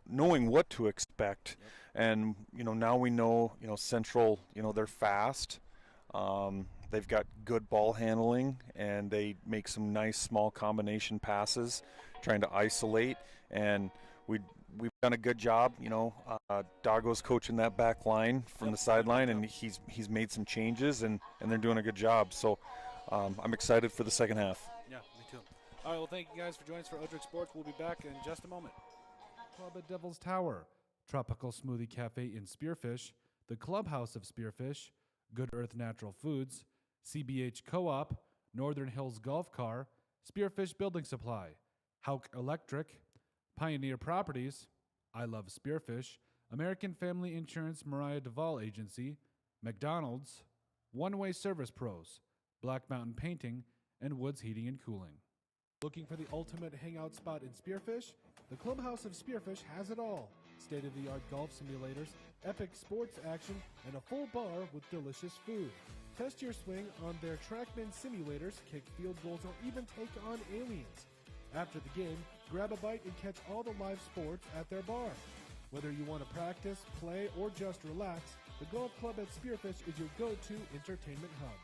knowing what to expect. Yep. And, now we know, Central, they're fast. They've got good ball handling, and they make some nice small combination passes, trying to isolate. And we've done a good job. Dago's coaching that back line from the sideline, and he's made some changes, and they're doing a good job. So I'm excited for the second half. Yeah, me too. All right, well, thank you guys for joining us for Odrix Sports. We'll be back in just a moment. Club at Devil's Tower, Tropical Smoothie Cafe in Spearfish, the Clubhouse of Spearfish, Good Earth Natural Foods, CBH Co-op, Northern Hills Golf Car, Spearfish Building Supply, Hauk Electric, Pioneer Properties, I Love Spearfish, American Family Insurance Mariah Duvall Agency, McDonald's, One Way Service Pros, Black Mountain Painting, and Woods Heating and Cooling. Looking for the ultimate hangout spot in Spearfish? The Clubhouse of Spearfish has it all. State-of-the-art golf simulators, epic sports action, and a full bar with delicious food. Test your swing on their TrackMan simulators, kick field goals, or even take on aliens. After the game, grab a bite and catch all the live sports at their bar. Whether you want to practice, play, or just relax, the Golf Club at Spearfish is your go-to entertainment hub.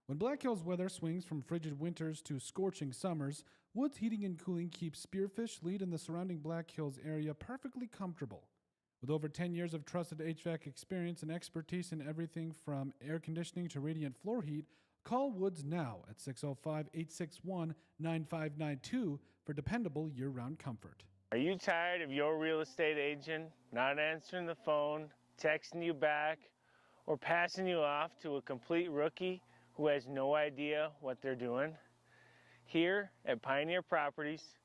When Black Hills weather swings from frigid winters to scorching summers, Woods Heating and Cooling keeps Spearfish Lead in the surrounding Black Hills area perfectly comfortable. With over 10 years of trusted HVAC experience and expertise in everything from air conditioning to radiant floor heat, call Woods now at 605-861-9592 for dependable year-round comfort. Are you tired of your real estate agent not answering the phone, texting you back, or passing you off to a complete rookie who has no idea what they're doing? Here at Pioneer Properties,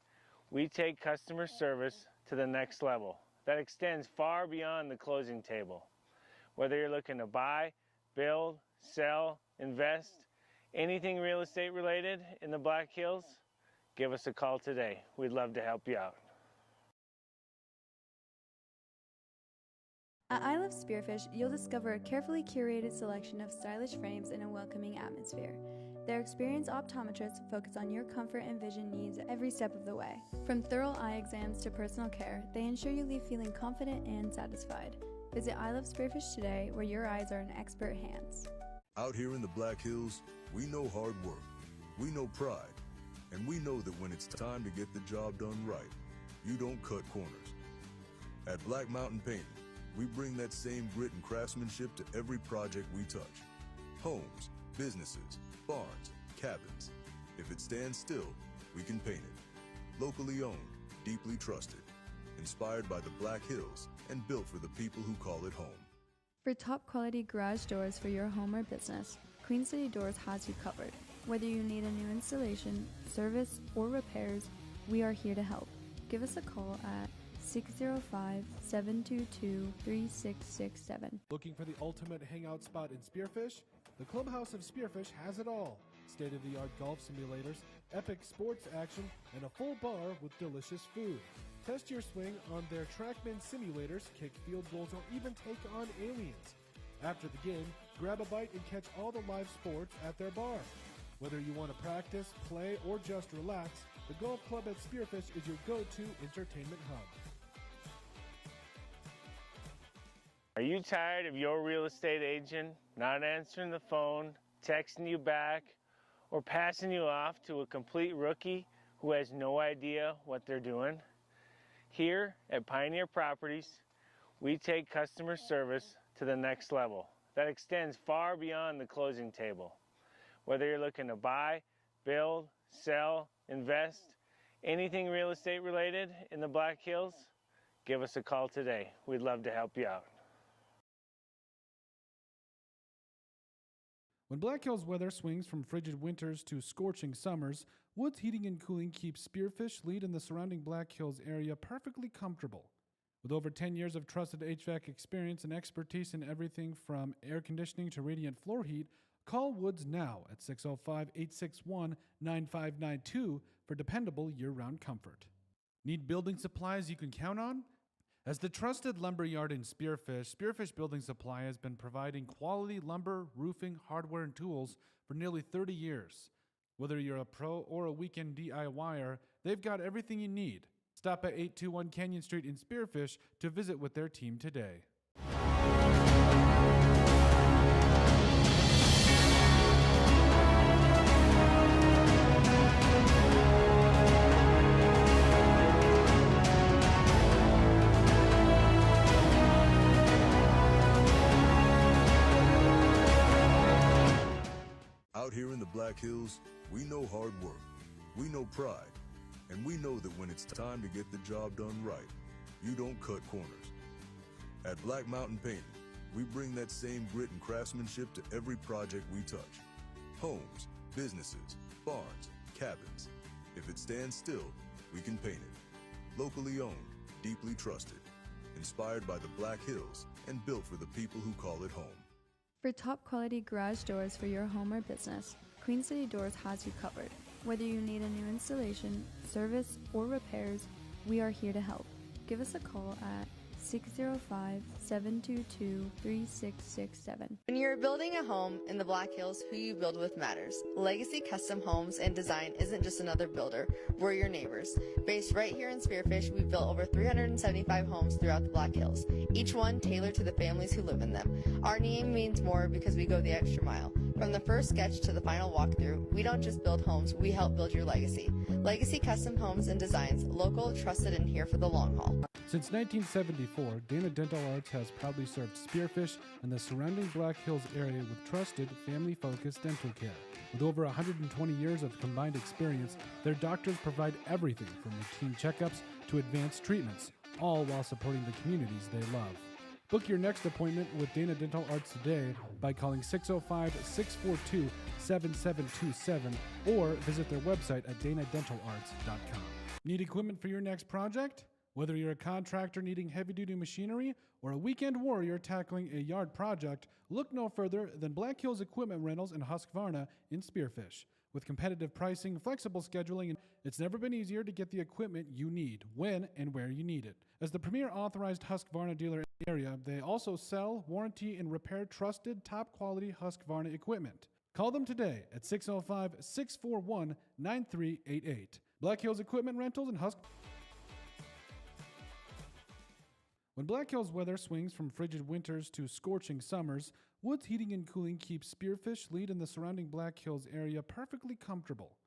we take customer service to the next level. That extends far beyond the closing table. Whether you're looking to buy, build, sell, invest, anything real estate related in the Black Hills, give us a call today. We'd love to help you out. At I Love Spearfish, you'll discover a carefully curated selection of stylish frames in a welcoming atmosphere. Their experienced optometrists focus on your comfort and vision needs every step of the way. From thorough eye exams to personal care, they ensure you leave feeling confident and satisfied. Visit I Love Spearfish today, where your eyes are in expert hands. Out here in the Black Hills, we know hard work, we know pride, and we know that when it's time to get the job done right, you don't cut corners. At Black Mountain Painting, we bring that same grit and craftsmanship to every project we touch. Homes, businesses, barns, cabins. If it stands still, we can paint it. Locally owned, deeply trusted. inspired by the Black Hills and built for the people who call it home. For top quality garage doors for your home or business, Queen City Doors has you covered. Whether you need a new installation, service, or repairs, we are here to help. Give us a call at 605-722-3667. Looking for the ultimate hangout spot in Spearfish? The Clubhouse of Spearfish has it all. State-of-the-art golf simulators, epic sports action, and a full bar with delicious food. Test your swing on their TrackMan simulators, kick field goals, or even take on aliens. After the game, grab a bite and catch all the live sports at their bar. Whether you want to practice, play, or just relax, the Golf Club at Spearfish is your go-to entertainment hub. Are you tired of your real estate agent not answering the phone, texting you back, or passing you off to a complete rookie who has no idea what they're doing? Here at Pioneer Properties, we take customer service to the next level that extends far beyond the closing table. Whether you're looking to buy, build, sell, invest, anything real estate related in the Black Hills, give us a call today. We'd love to help you out. When Black Hills weather swings from frigid winters to scorching summers, Woods Heating and Cooling keeps Spearfish Lead in the surrounding Black Hills area perfectly comfortable. With over 10 years of trusted HVAC experience and expertise in everything from air conditioning to radiant floor heat, call Woods now at 605-861-9592 for dependable year-round comfort. Need building supplies you can count on? As the trusted lumber yard in Spearfish, Spearfish Building Supply has been providing quality lumber, roofing, hardware, and tools for nearly 30 years. Whether you're a pro or a weekend DIYer, they've got everything you need. Stop at 821 Canyon Street in Spearfish to visit with their team today. Out here in the Black Hills, we know hard work, we know pride, and we know that when it's time to get the job done right, you don't cut corners. At Black Mountain Painting, we bring that same grit and craftsmanship to every project we touch. Homes, businesses, barns, cabins. If it stands still, we can paint it. Locally owned, deeply trusted, inspired by the Black Hills and built for the people who call it home. For top quality garage doors for your home or business, Queen City Doors has you covered. Whether you need a new installation, service, or repairs, we are here to help. Give us a call at 605-722-3667. When you're building a home in the Black Hills, who you build with matters. Legacy Custom Homes and Design isn't just another builder, we're your neighbors. Based right here in Spearfish, we've built over 375 homes throughout the Black Hills, each one tailored to the families who live in them. Our name means more because we go the extra mile. From the first sketch to the final walkthrough, we don't just build homes, we help build your legacy. Legacy Custom Homes and Designs, local, trusted, and here for the long haul. Since 1974, Dana Dental Arts has proudly served Spearfish and the surrounding Black Hills area with trusted, family-focused dental care. With over 120 years of combined experience, their doctors provide everything from routine checkups to advanced treatments, all while supporting the communities they love. Book your next appointment with Dana Dental Arts today by calling 605-642-7727 or visit their website at danadentalarts.com. Need equipment for your next project? Whether you're a contractor needing heavy-duty machinery or a weekend warrior tackling a yard project, look no further than Black Hills Equipment Rentals in Husqvarna in Spearfish. With competitive pricing, flexible scheduling, it's never been easier to get the equipment you need, when and where you need it. As the premier authorized Husqvarna dealer in the area, they also sell, warranty, and repair trusted, top-quality Husqvarna equipment. Call them today at 605-641-9388. Black Hills Equipment Rentals and Husqvarna. When Black Hills weather swings from frigid winters to scorching summers, Woods Heating and Cooling keeps Spearfish Lead in the surrounding Black Hills area perfectly comfortable.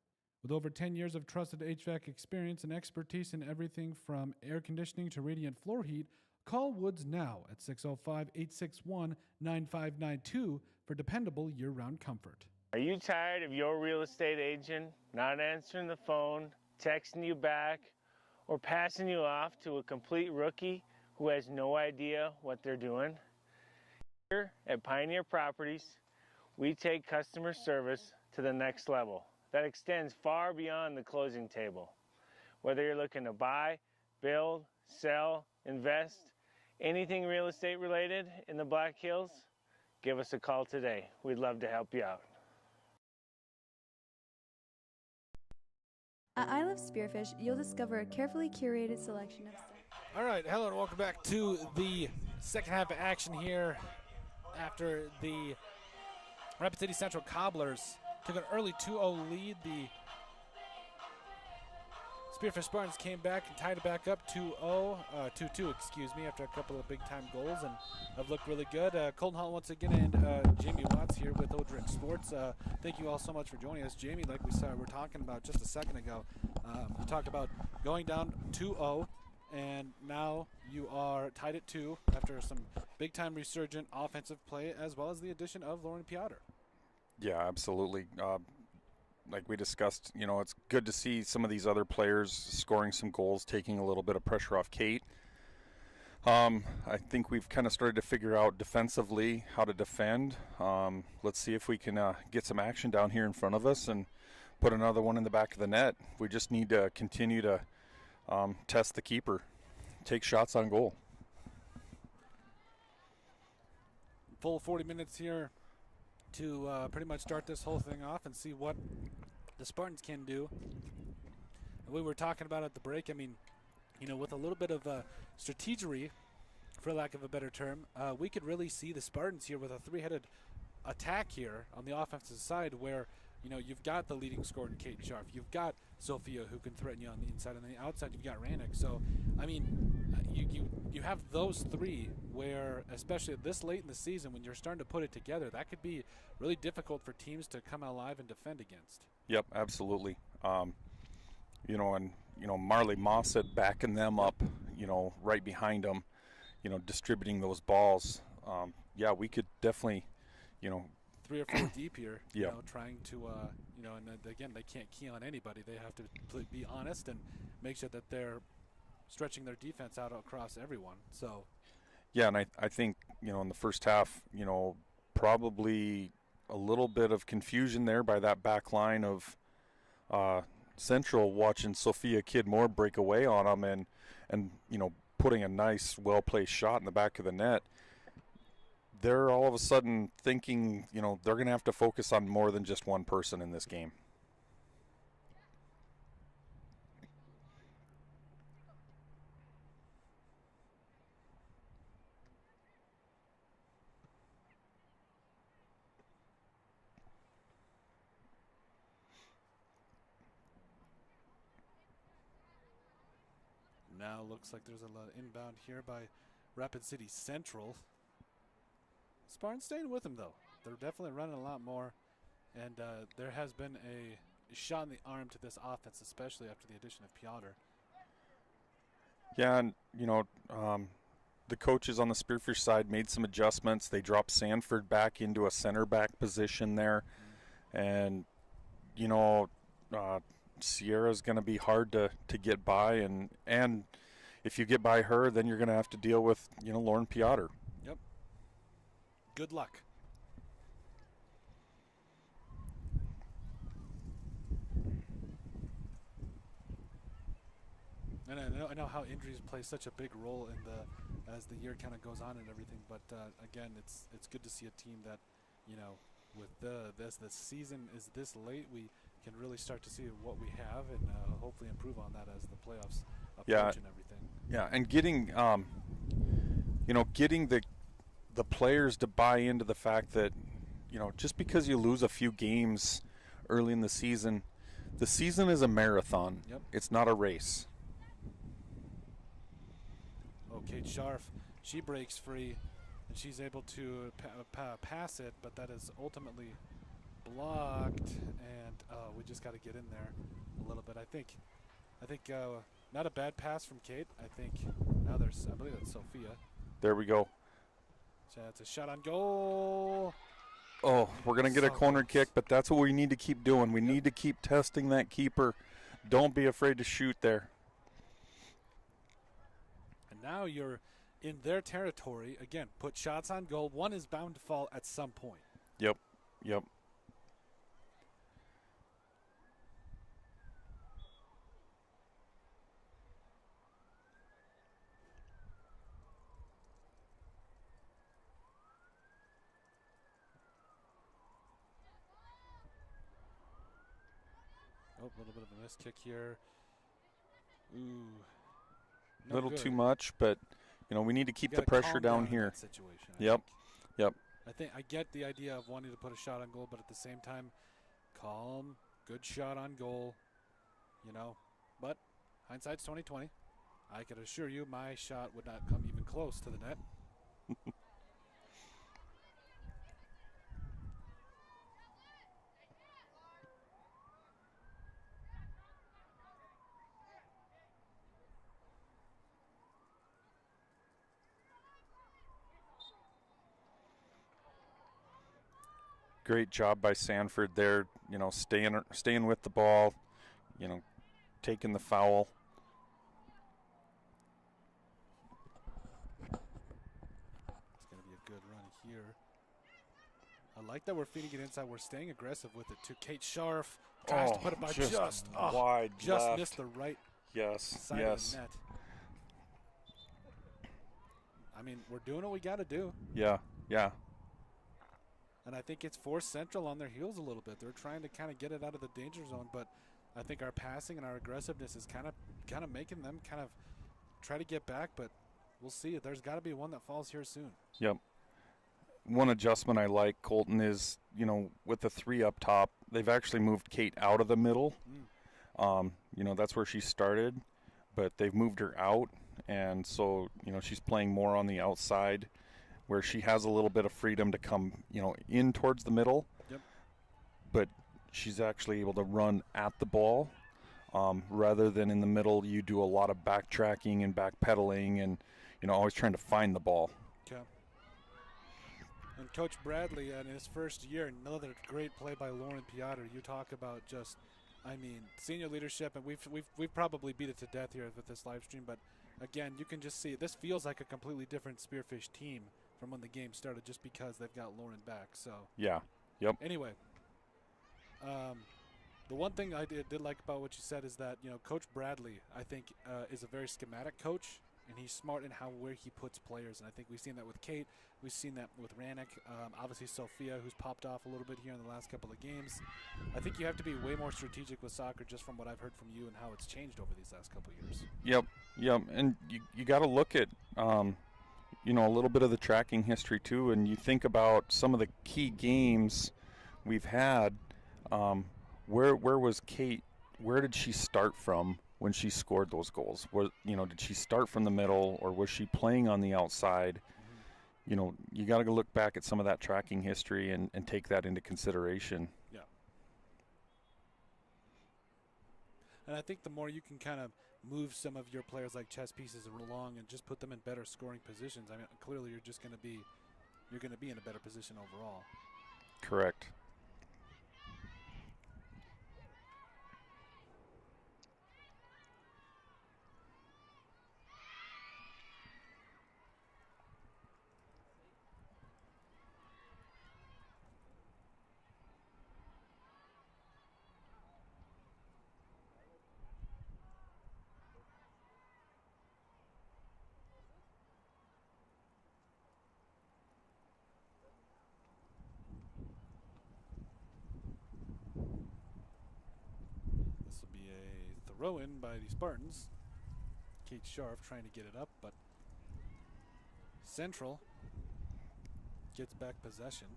With over 10 years of trusted HVAC experience and expertise in everything from air conditioning to radiant floor heat, call Woods now at 605-861-9592 for dependable year-round comfort. Are you tired of your real estate agent not answering the phone, texting you back, or passing you off to a complete rookie who has no idea what they're doing? Here at Pioneer Properties, we take customer service to the next level that extends far beyond the closing table. Whether you're looking to buy, build, sell, invest, anything real estate related in the Black Hills, give us a call today. We'd love to help you out. At I Love Spearfish, you'll discover a carefully curated selection of All right, hello and welcome back to the second half of action here after the Rapid City Central Cobblers took an early 2-0 lead. The Spearfish Spartans came back and tied it back up 2-2, excuse me, after a couple of big-time goals and have looked really good. Colton Hall once again and Jamie Watts here with Odrix Sports. Thank you all so much for joining us. Jamie, like we were talking about just a second ago, we talked about going down 2-0, and now you are tied at 2 after some big-time resurgent offensive play as well as the addition of Lauren Piotr. Yeah, absolutely. Like we discussed, you know, it's good to see some of these other players scoring some goals, taking a little bit of pressure off Kate. I think we've kind of started to figure out defensively how to defend. Let's see if we can get some action down here in front of us and put another one in the back of the net. We just need to continue to test the keeper, take shots on goal. Full 40 minutes here to pretty much start this whole thing off and see what the Spartans can do. And we were talking about at the break, I mean, you know, with a little bit of strategery, for lack of a better term, we could really see the Spartans here with a three-headed attack here on the offensive side where, you know, you've got the leading scorer in Kate Scharf. You've got Sophia who can threaten you on the inside. And on the outside, you've got Rannick. So, I mean, you have those three where, especially this late in the season, when you're starting to put it together, that could be really difficult for teams to come alive and defend against. Yep, absolutely. You know, and, you know, Marley Mossett backing them up, you know, right behind them, you know, distributing those balls. Yeah, we could definitely, you know, 3 or 4 deep here, you yeah. know, trying to, you know, and again, they can't key on anybody. They have to be honest and make sure that they're stretching their defense out across everyone. So, yeah, and I think, you know, in the first half, you know, probably a little bit of confusion there by that back line of Central watching Sophia Kidmore break away on them and you know, putting a nice, well-placed shot in the back of the net. They're all of a sudden thinking, you know, they're going to have to focus on more than just one person in this game. now looks like there's a lot of inbound here by Rapid City Central. Spartans staying with them, though. They're definitely running a lot more, and there has been a shot in the arm to this offense, especially after the addition of Piotr. Yeah, and, you know, the coaches on the Spearfish side made some adjustments. They dropped Sanford back into a center back position there. And, you know, Sierra's going to be hard to get by. And if you get by her, then you're going to have to deal with, you know, Lauren Piotr. Yep. Good luck. And I know how injuries play such a big role in as the year kind of goes on and everything. But again, it's good to see a team that, you know, with the season is this late, we can really start to see what we have and hopefully improve on that as the playoffs approach and everything. Yeah, and getting you know, getting the players to buy into the fact that, you know, just because you lose a few games early in the season is a marathon. Yep. It's not a race. Kate Scharf, she breaks free, and she's able to pass it, but that is ultimately blocked, and we just got to get in there a little bit. I think not a bad pass from Kate. I think now I believe that's Sophia. There we go. So it's a shot on goal. Oh, we're going to get a corner kick, but that's what we need to keep doing. We need to keep testing that keeper. Don't be afraid to shoot there. now you're in their territory. Again, put shots on goal. One is bound to fall at some point. Yep. Oh, a little bit of a missed kick here. Ooh. A little too much, but we need to keep the gotta pressure calm down in here. that situation, Yep. I think I get the idea of wanting to put a shot on goal, but at the same time, calm, good shot on goal, But hindsight's 20/20. I can assure you my shot would not come even close to the net. Great job by Sanford there, staying with the ball, taking the foul. It's going to be a good run here. I like that we're feeding it inside. We're staying aggressive with it too. Kate Scharf tries to put it by just wide just left. missed the right side of the net. I mean, we're doing what we got to do. Yeah. And I think it's forced Central on their heels a little bit. They're trying to kind of get it out of the danger zone, but I think our passing and our aggressiveness is kind of making them kind of try to get back, but we'll see. There's got to be one that falls here soon. Yep. One adjustment I like, Colton, is, with the three up top, they've actually moved Kate out of the middle. That's where she started, but they've moved her out, and so, she's playing more on the outside, where she has a little bit of freedom to come, in towards the middle. Yep. But she's actually able to run at the ball, rather than in the middle. You do a lot of backtracking and backpedaling and, always trying to find the ball. Okay. And Coach Bradley, in his first year, another great play by Lauren Piotr. You talk about just, senior leadership, and we've probably beat it to death here with this live stream, but again, you can just see this feels like a completely different Spearfish team from when the game started, just because they've got Lauren back. So yeah, yep. Anyway, the one thing I did like about what you said is that Coach Bradley, I think, is a very schematic coach, and he's smart in where he puts players. And I think we've seen that with Kate, we've seen that with Rannick, obviously Sophia, who's popped off a little bit here in the last couple of games. I think you have to be way more strategic with soccer, just from what I've heard from you and how it's changed over these last couple of years. Yep, and you got to look at a little bit of the tracking history too, and you think about some of the key games we've had. Where was Kate? Where did she start from when she scored those goals? Did she start from the middle, or was she playing on the outside? You got to go look back at some of that tracking history and take that into consideration. Yeah. And I think the more you can kind of move some of your players like chess pieces along and just put them in better scoring positions, clearly you're going to be in a better position overall. Correct. Throw in by the Spartans. Kate Scharf trying to get it up, but Central gets back possession.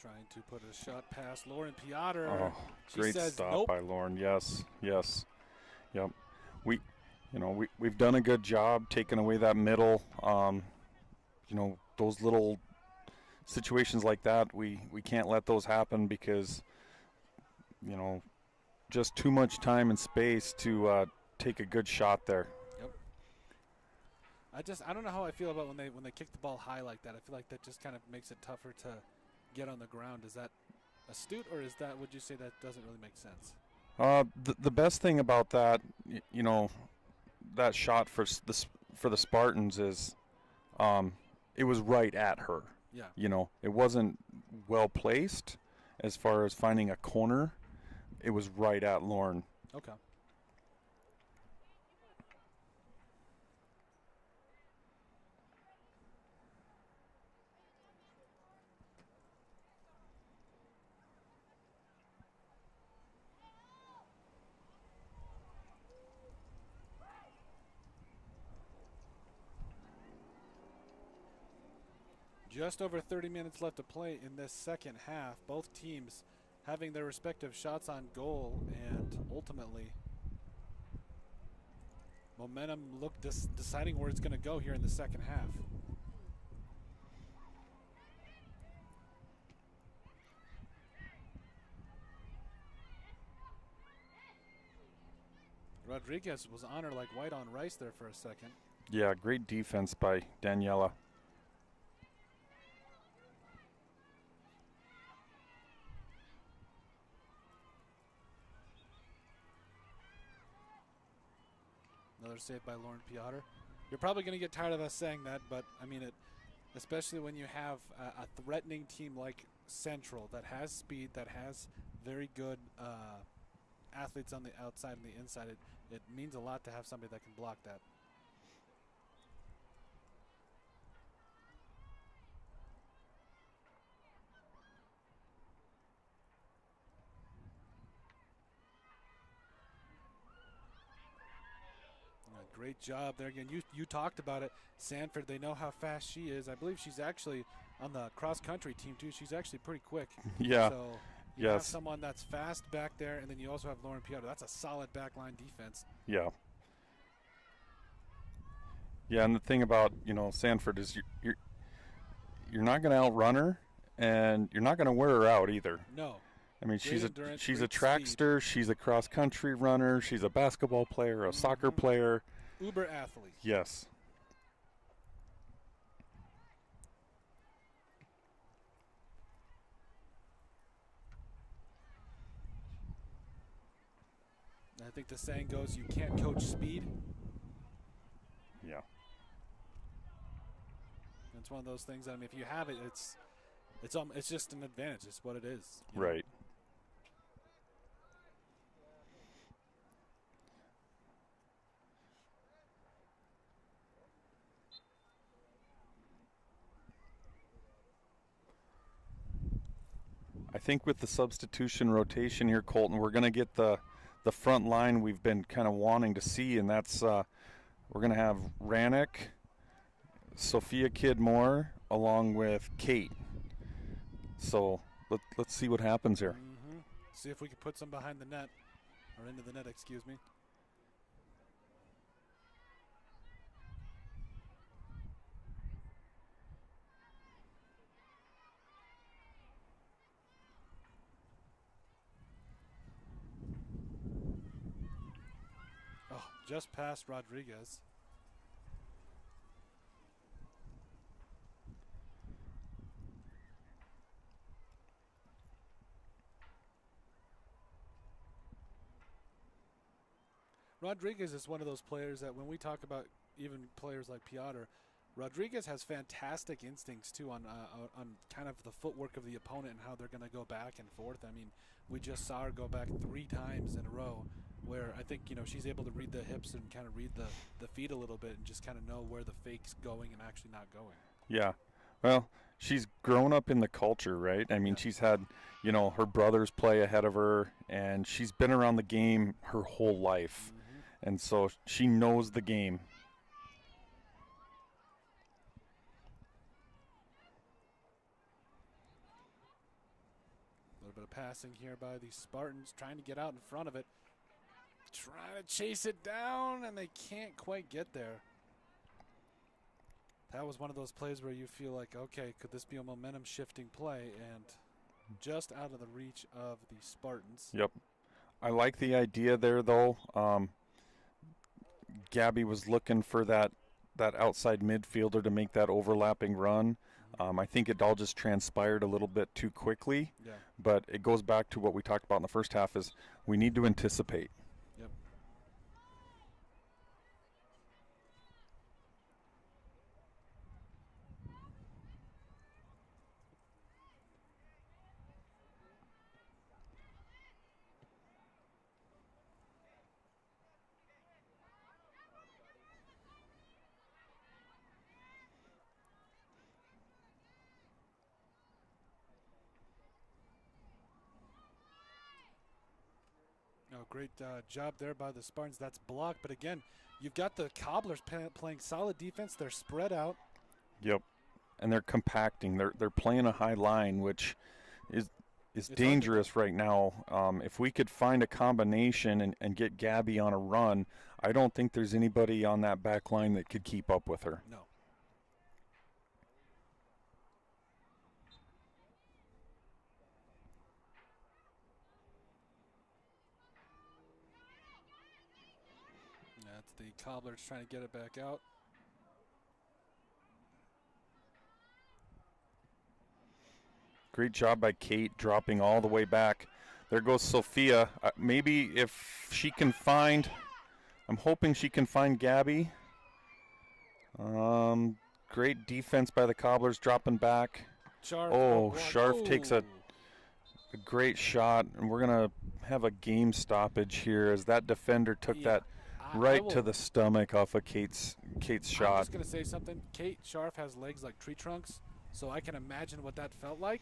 Trying to put a shot past Lauren Piotr. Oh, great stop nope. by Lauren. Yes. Yep. We've done a good job taking away that middle. Those little situations like that, we can't let those happen, because just too much time and space to take a good shot there. Yep. I don't know how I feel about when they kick the ball high like that. I feel like that just kind of makes it tougher to get on the ground. Is that astute, or would you say that doesn't really make sense? The best thing about that, that shot for the Spartans is, it was right at her. Yeah. It wasn't well placed as far as finding a corner. It was right at Lauren. Okay. Just over 30 minutes left to play in this second half. Both teams having their respective shots on goal, and ultimately momentum deciding where it's going to go here in the second half. Rodriguez was on her like white on rice there for a second. Yeah, great defense by Daniela. Another save by Lauren Piotr. You're probably going to get tired of us saying that, but I mean it, especially when you have a threatening team like Central that has speed, that has very good athletes on the outside and the inside. It means a lot to have somebody that can block that. Great job there again. You talked about it. Sanford, they know how fast she is. I believe she's actually on the cross-country team, too. She's actually pretty quick. Yeah. So you have someone that's fast back there, and then you also have Lauren Piotr. That's a solid backline defense. Yeah. Yeah, and the thing about, Sanford is you're not going to outrun her, and you're not going to wear her out either. No. I mean, Great she's a endurance, trackster, she's a cross-country runner, she's a basketball player, a soccer player. Uber athlete. Yes. I think the saying goes, you can't coach speed. Yeah. It's one of those things that, I mean, if you have it, it's just an advantage. It's what it is. Right. I think with the substitution rotation here, Colton, we're going to get the front line we've been kind of wanting to see, and that's we're going to have Rannick, Sophia Kidmore, along with Kate. So let's see what happens here. Mm-hmm. See if we can put some behind the net, or into the net, excuse me. Oh, just past Rodriguez. Rodriguez is one of those players that when we talk about even players like Piotr, Rodriguez has fantastic instincts too on kind of the footwork of the opponent and how they're going to go back and forth. I mean, we just saw her go back 3 times in a row where I think, she's able to read the hips and kind of read the feet a little bit and just kind of know where the fake's going and actually not going. Yeah. Well, she's grown up in the culture, right? I mean, she's had, her brothers play ahead of her, and she's been around the game her whole life. Mm-hmm. And so she knows the game. A little bit of passing here by the Spartans, trying to get out in front of it. Trying to chase it down, and they can't quite get there. That was one of those plays where you feel like, okay, could this be a momentum shifting play? And just out of the reach of the Spartans. Yep. I like the idea there, though. Gabby was looking for that outside midfielder to make that overlapping run. I think it all just transpired a little bit too quickly. Yeah. But it goes back to what we talked about in the first half is we need to anticipate. Yep. Oh, great job there by the Spartans. That's blocked. But again, you've got the Cobblers playing solid defense. They're spread out. Yep. And they're compacting. They're playing a high line, which is dangerous right now. If we could find a combination and get Gabby on a run, I don't think there's anybody on that back line that could keep up with her. No. That's the Cobblers trying to get it back out. Great job by Kate dropping all the way back. There goes Sophia. Maybe if she can find, I'm hoping she can find Gabby. Great defense by the Cobblers dropping back. Sharp. Sharp takes a great shot, and we're going to have a game stoppage here as that defender took that right to the stomach off of Kate's shot. I'm just going to say something. Kate Sharp has legs like tree trunks, so I can imagine what that felt like.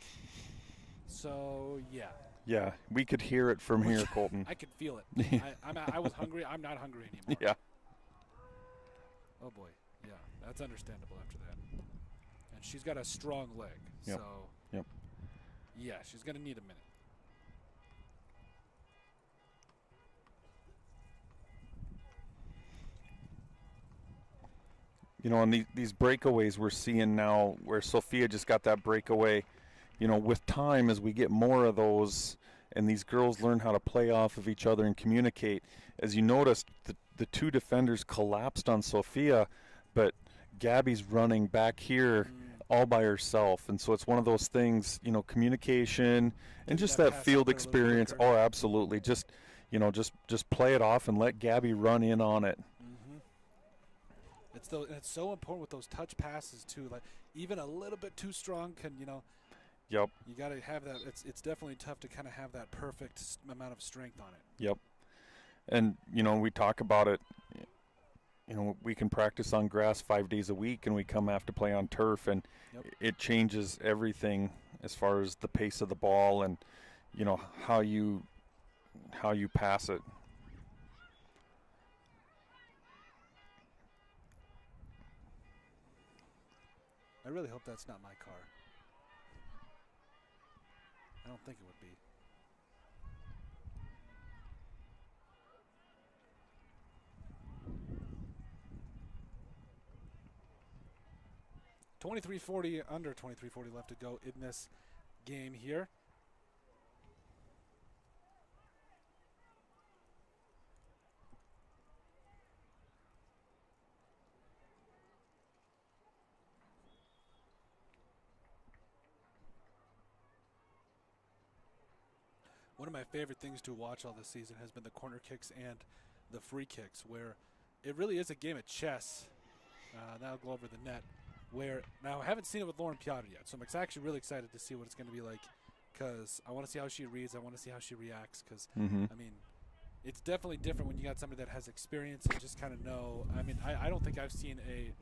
So, yeah. Yeah, we could hear it from here, Colton. I could feel it. I was hungry. I'm not hungry anymore. Yeah. Oh, boy. Yeah, that's understandable after that. And she's got a strong leg. Yep. So, yep. Yeah, she's going to need a minute. You know, and these breakaways we're seeing now where Sophia just got that breakaway, you know, with time as we get more of those and these girls learn how to play off of each other and communicate. As you noticed, the two defenders collapsed on Sophia, but Gabby's running back here all by herself. And so it's one of those things, you know, communication and just that field experience. Oh, absolutely. Just, you know, just play it off and let Gabby run in on it. It's so important with those touch passes too. Like even a little bit too strong can, you know. Yep. You got to have that. It's definitely tough to kind of have that perfect amount of strength on it. Yep. And you know, we talk about it. You know, we can practice on grass 5 days a week, and we come have to play on turf, and it changes everything as far as the pace of the ball and, you know, how you pass it. I really hope that's not my car. I don't think it would be. $23.40, under $23.40 left to go in this game here. One of my favorite things to watch all this season has been the corner kicks and the free kicks, where it really is a game of chess. That'll go over the net. Where now I haven't seen it with Lauren Piotr yet, so I'm actually really excited to see what it's going to be like, because I want to see how she reads. I want to see how she reacts, because I mean, it's definitely different when you got somebody that has experience and just kind of know. I mean, I don't think I've seen a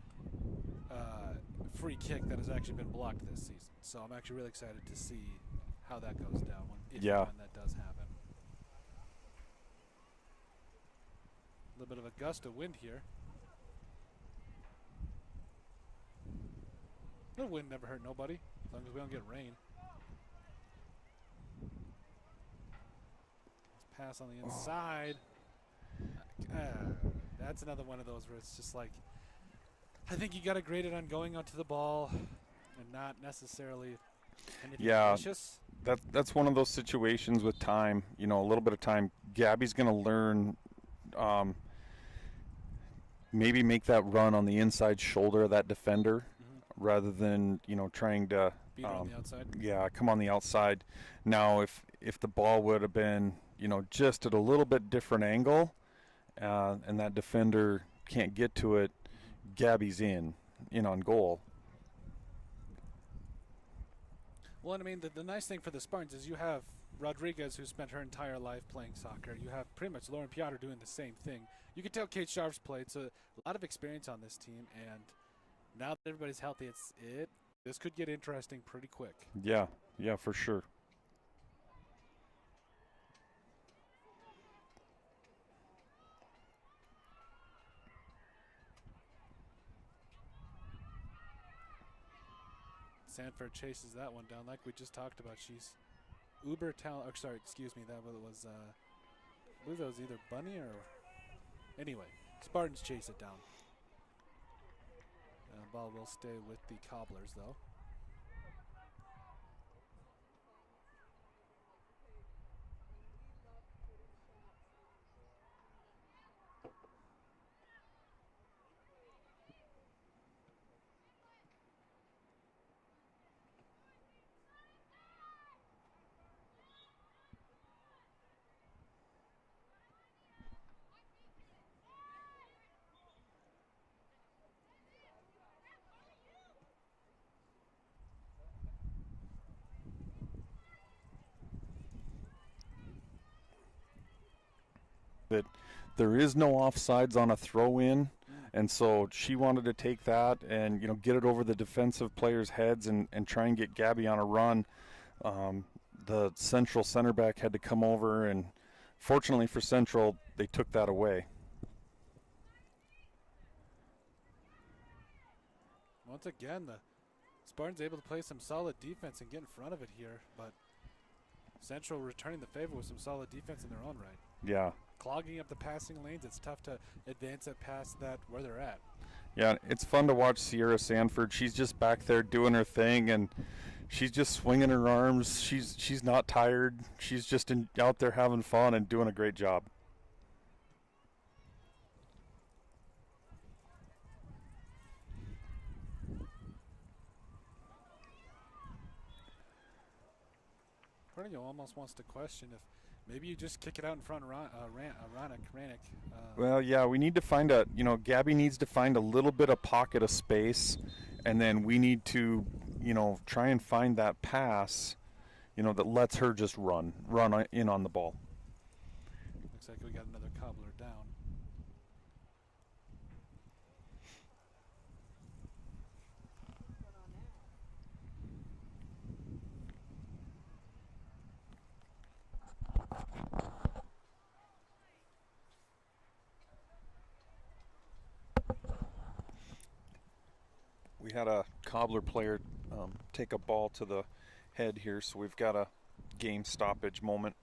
free kick that has actually been blocked this season, so I'm actually really excited to see how that goes down when that does happen. A little bit of a gust of wind here. The wind never hurt nobody, as long as we don't get rain. Let's pass on the inside. That's another one of those where it's just like, I think you got to grade it on going onto the ball and not necessarily anything malicious. That's one of those situations with time, you know, a little bit of time. Gabby's going to learn, maybe make that run on the inside shoulder of that defender rather than, trying to Beat her on the outside. yeah, come on the outside. Now, if the ball would have been, just at a little bit different angle, and that defender can't get to it, Gabby's in on goal. Well, and I mean, the nice thing for the Spartans is you have Rodriguez, who spent her entire life playing soccer. You have pretty much Lauren Piotr doing the same thing. You can tell Kate Sharp's played, so a lot of experience on this team. And now that everybody's healthy, this could get interesting pretty quick. Yeah, for sure. Sanford chases that one down like we just talked about. She's uber talent. Sorry, excuse me. That was, I believe that was either Bunny or... Anyway, Spartans chase it down. Ball will stay with the Cobblers, though. But there is no offsides on a throw-in, and so she wanted to take that and get it over the defensive players' heads and try and get Gabby on a run. The Central center back had to come over, and fortunately for Central, they took that away. Once again, the Spartans able to play some solid defense and get in front of it here, but Central returning the favor with some solid defense in their own right. Yeah. Clogging up the passing lanes, it's tough to advance it past that where they're at. Yeah, it's fun to watch Sierra Sanford. She's just back there doing her thing, and she's just swinging her arms. She's not tired. She's just out there having fun and doing a great job. Cornelio almost wants to question if maybe you just kick it out in front of Rannick. Well, yeah, we need to find Gabby needs to find a little bit of pocket of space, and then we need to, try and find that pass, that lets her just run in on the ball. Looks like we got another Cobbler down. We had a Cobbler player take a ball to the head here, so we've got a game stoppage moment.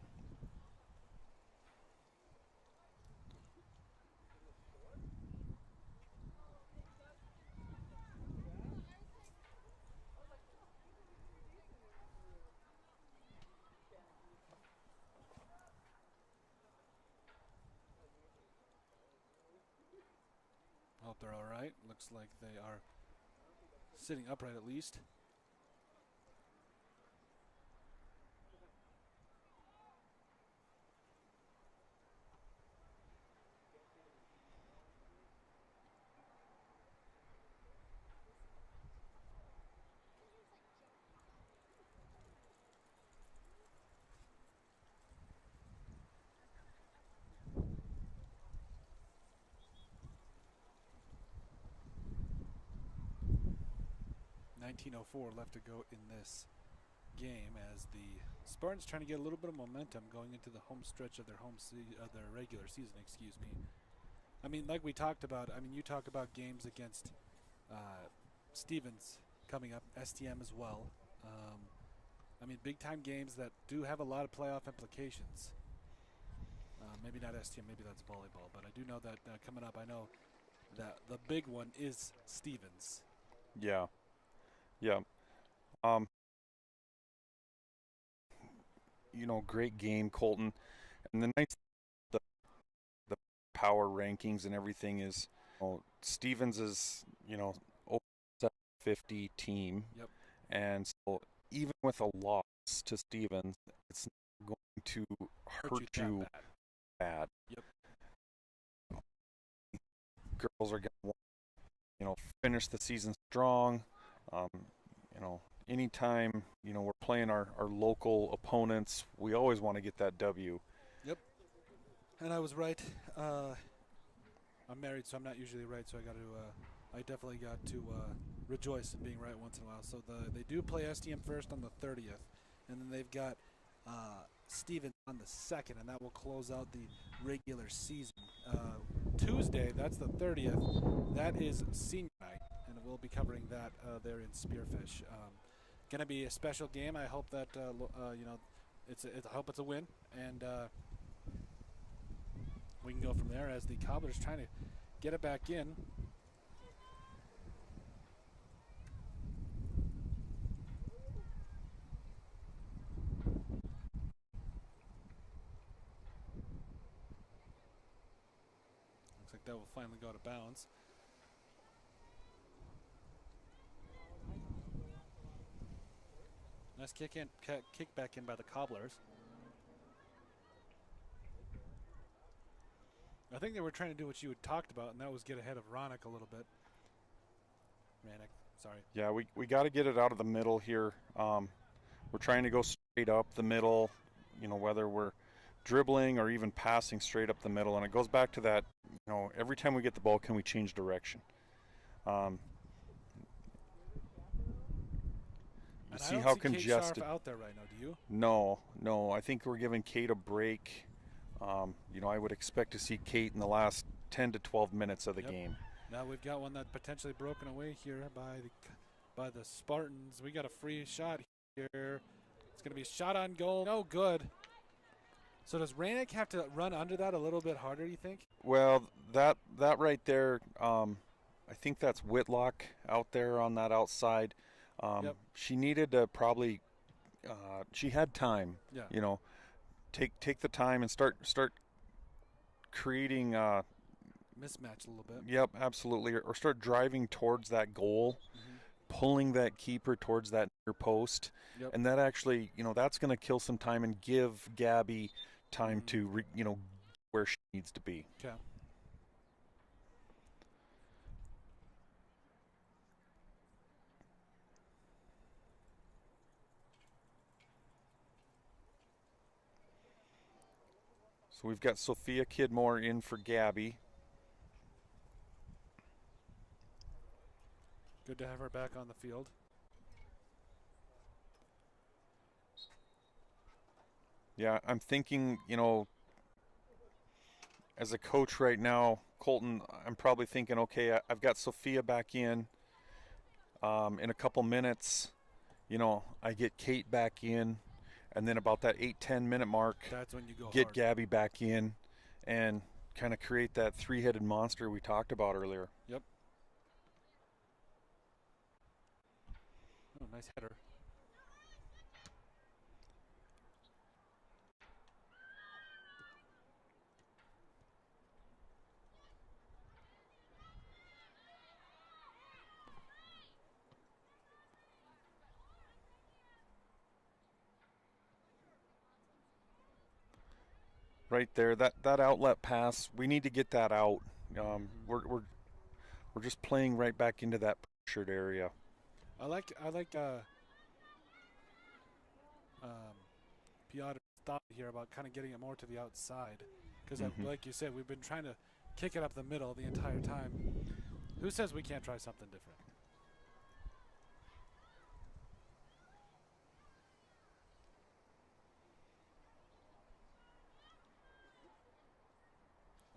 Hope they're all right. Looks like they are sitting upright at least. .1904 left to go in this game as the Spartans trying to get a little bit of momentum going into the home stretch of their their regular season. Excuse me. I mean, like we talked about. I mean, you talk about games against Stevens coming up, STM as well. I mean, big time games that do have a lot of playoff implications. Maybe not STM, maybe that's volleyball, but I do know that coming up, I know that the big one is Stevens. Yeah. Yeah. Great game, Colton. And the nice the power rankings and everything is Stevens is, 50 team. Yep. And so even with a loss to Stevens, it's not going to hurt you bad. Yep. Girls are going to, finish the season strong. Anytime, we're playing our local opponents, we always want to get that W. Yep. And I was right. I'm married, so I'm not usually right, so I definitely got to rejoice in being right once in a while. So they do play STM first on the 30th, and then they've got Stevens on the 2nd, and that will close out the regular season. Tuesday, that's the 30th, that is senior night, and we'll be covering that there in Spearfish. Going to be a special game. I hope that I hope it's a win, and we can go from there as the Cobblers trying to get it back in. Looks like that will finally go to bounds. Nice kick back in by the Cobblers. I think they were trying to do what you had talked about, and that was get ahead of Ronick a little bit. Ronick, sorry. Yeah, we got to get it out of the middle here. We're trying to go straight up the middle, whether we're dribbling or even passing straight up the middle. And it goes back to that, every time we get the ball, can we change direction? And see I don't how see congested. Kate Scharf out there right now, do you? No. I think we're giving Kate a break. I would expect to see Kate in the last 10 to 12 minutes of the game. Now we've got one that potentially broken away here by the Spartans. We got a free shot here. It's going to be a shot on goal. No good. So does Ranick have to run under that a little bit harder, you think? Well, that right there, I think that's Whitlock out there on that outside. She needed to probably she had time. Yeah. Take the time and start creating mismatch a little bit. Yep, absolutely. Or start driving towards that goal, pulling that keeper towards that near post. Yep. And that actually, that's going to kill some time and give Gabby time to where she needs to be. Okay. So we've got Sophia Kidmore in for Gabby. Good to have her back on the field. Yeah, I'm thinking, as a coach right now, Colton, I'm probably thinking, okay, I've got Sophia back in a couple minutes. I get Kate back in. And then about that 8-10 minute mark, that's when you go get hard. Gabby back in and kind of create that three-headed monster we talked about earlier. Yep. Oh, nice header. Right there, that outlet pass, we need to get that out. We're just playing right back into that pressured area. I like Piotr's thought here about kind of getting it more to the outside, because like you said, we've been trying to kick it up the middle the entire time. Who says we can't try something different?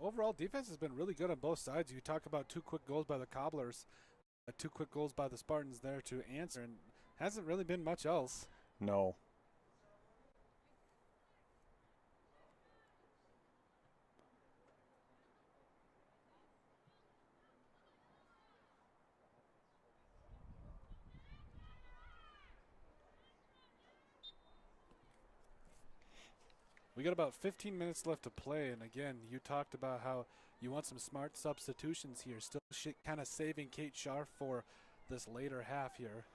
Overall, defense has been really good on both sides. You talk about 2 quick goals by the Cobblers, 2 quick goals by the Spartans there to answer, and hasn't really been much else. No. We got about 15 minutes left to play, and again, you talked about how you want some smart substitutions here, still kind of saving Kate Scharf for this later half here.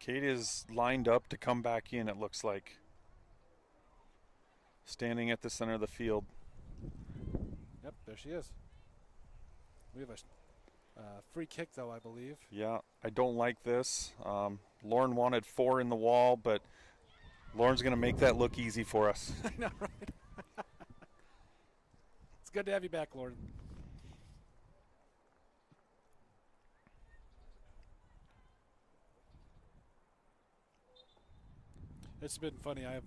Kate is lined up to come back in, it looks like. Standing at the center of the field. Yep, there she is. We have a free kick, though, I believe. Yeah, I don't like this. Lauren wanted 4 in the wall, but Lauren's going to make that look easy for us. I know, right? It's good to have you back, Lauren. It's been funny. I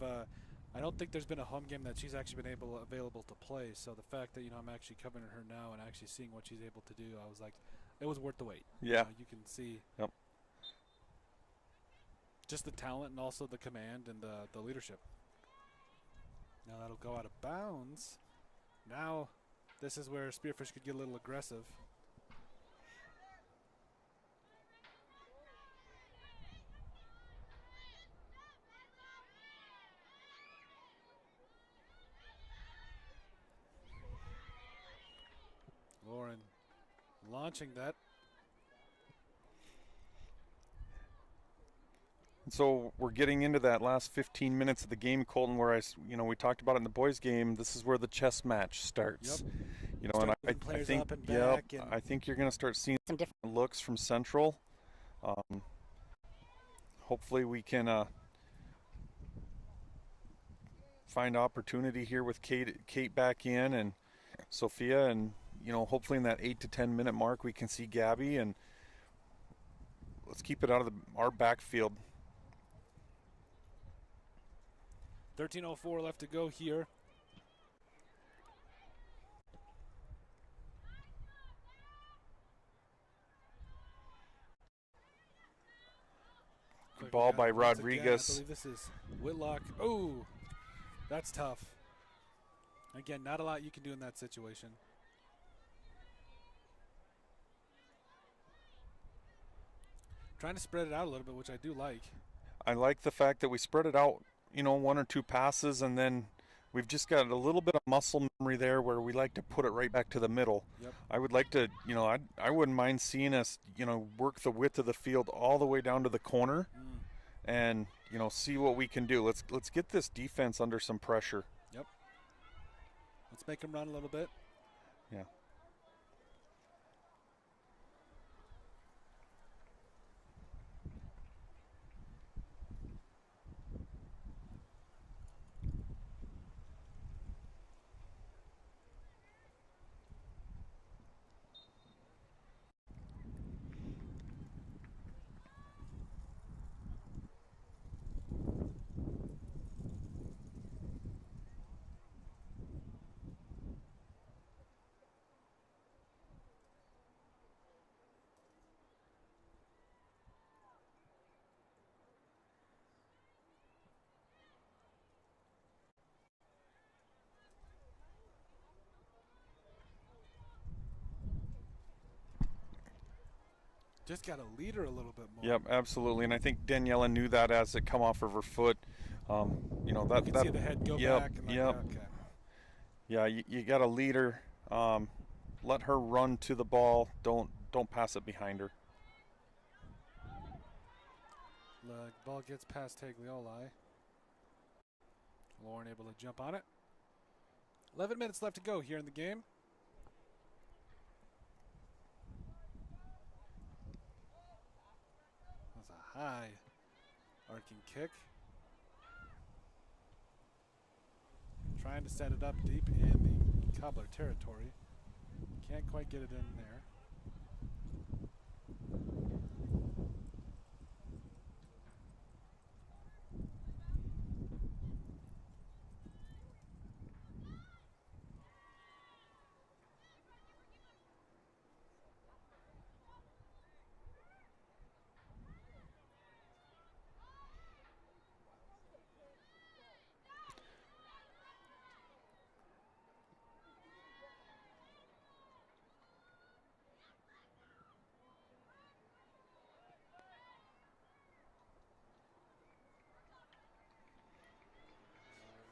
don't think there's been a home game that she's actually been available to play. So the fact that I'm actually covering her now and actually seeing what she's able to do, I was like, it was worth the wait. Yeah. You can see. Yep. Just the talent and also the command and the leadership. Now that'll go out of bounds. Now this is where Spearfish could get a little aggressive. Lauren launching that. So we're getting into that last 15 minutes of the game, Colton, where we talked about it in the boys' game. This is where the chess match starts. Yep. And I think, up and back and I think you're going to start seeing some different looks from Central. Hopefully we can find opportunity here with Kate back in and Sophia, and hopefully in that 8 to 10 minute mark we can see Gabby, and let's keep it out of our backfield. 13:04 left to go here. Good ball by Once Rodriguez. again, I believe this is Whitlock. Oh, that's tough. Again, not a lot you can do in that situation. Trying to spread it out a little bit, which I do like. I like the fact that we spread it out, 1 or 2 passes, and then we've just got a little bit of muscle memory there where we like to put it right back to the middle. Yep. I would like to, I wouldn't mind seeing us, work the width of the field all the way down to the corner and, see what we can do. Let's get this defense under some pressure. Yep. Let's make them run a little bit. Yeah. Just got to lead her a little bit more. Yep, absolutely, and I think Daniela knew that as it come off of her foot. That you can see the head go back. And okay. Yeah, you got to lead her. Let her run to the ball. Don't pass it behind her. The ball gets past Taglioli. Lauren able to jump on it. 11 minutes left to go here in the game. That's a high arcing kick. Trying to set it up deep in the Cobbler territory. Can't quite get it in there.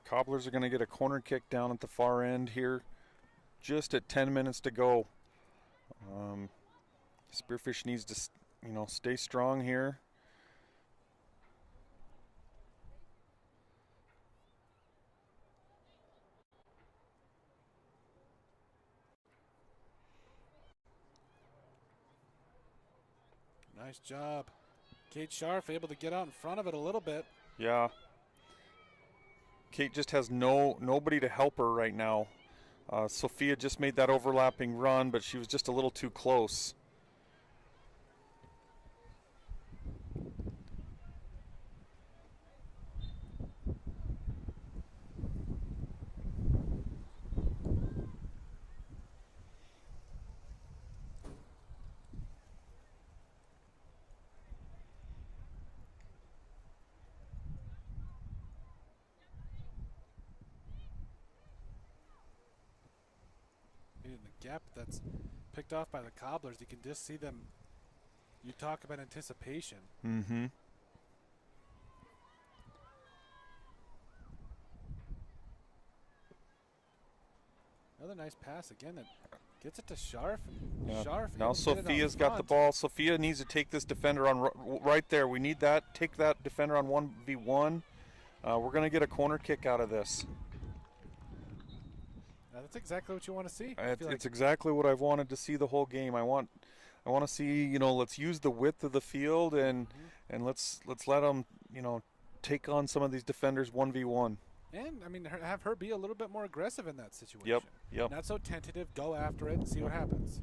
Cobblers are going to get a corner kick down at the far end here. Just at 10 minutes to go. Spearfish needs to stay strong here. Nice job. Kate Scharf able to get out in front of it a little bit. Yeah. Kate just has nobody to help her right now. Sophia just made that overlapping run, but she was just a little too close. In the gap that's picked off by the Cobblers, you can just see them. You talk about anticipation. Mm-hmm. Another nice pass again that gets it to Scharf. Yeah. Scharf Now able to get it out Sophia's got the front. ball. Sophia needs to take this defender on right there. We need that. Take that defender on 1v1. We're going to get a corner kick out of this. That's exactly what you want to see. It's exactly what I've wanted to see the whole game. I want to see, let's use the width of the field and let's let them, take on some of these defenders 1v1. And I mean, have her be a little bit more aggressive in that situation. Yep. Not so tentative. Go after it and see what happens.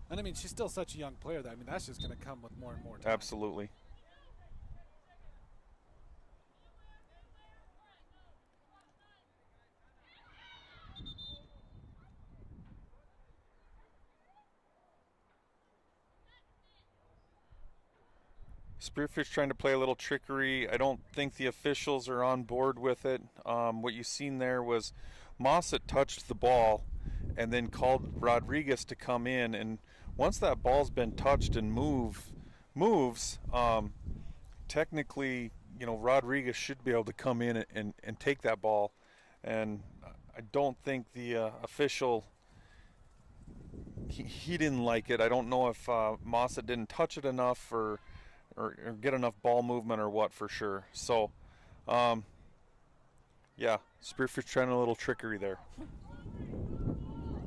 And I mean, she's still such a young player that that's just going to come with more and more time. Absolutely. Spearfish trying to play a little trickery. I don't think the officials are on board with it. What you've seen there was Mossett touched the ball and then called Rodriguez to come in. And once that ball's been touched and moves, technically, Rodriguez should be able to come in and take that ball. And I don't think the official, he didn't like it. I don't know if Mossett didn't touch it enough or get enough ball movement or what for sure. So, yeah, Spearfish trying a little trickery there.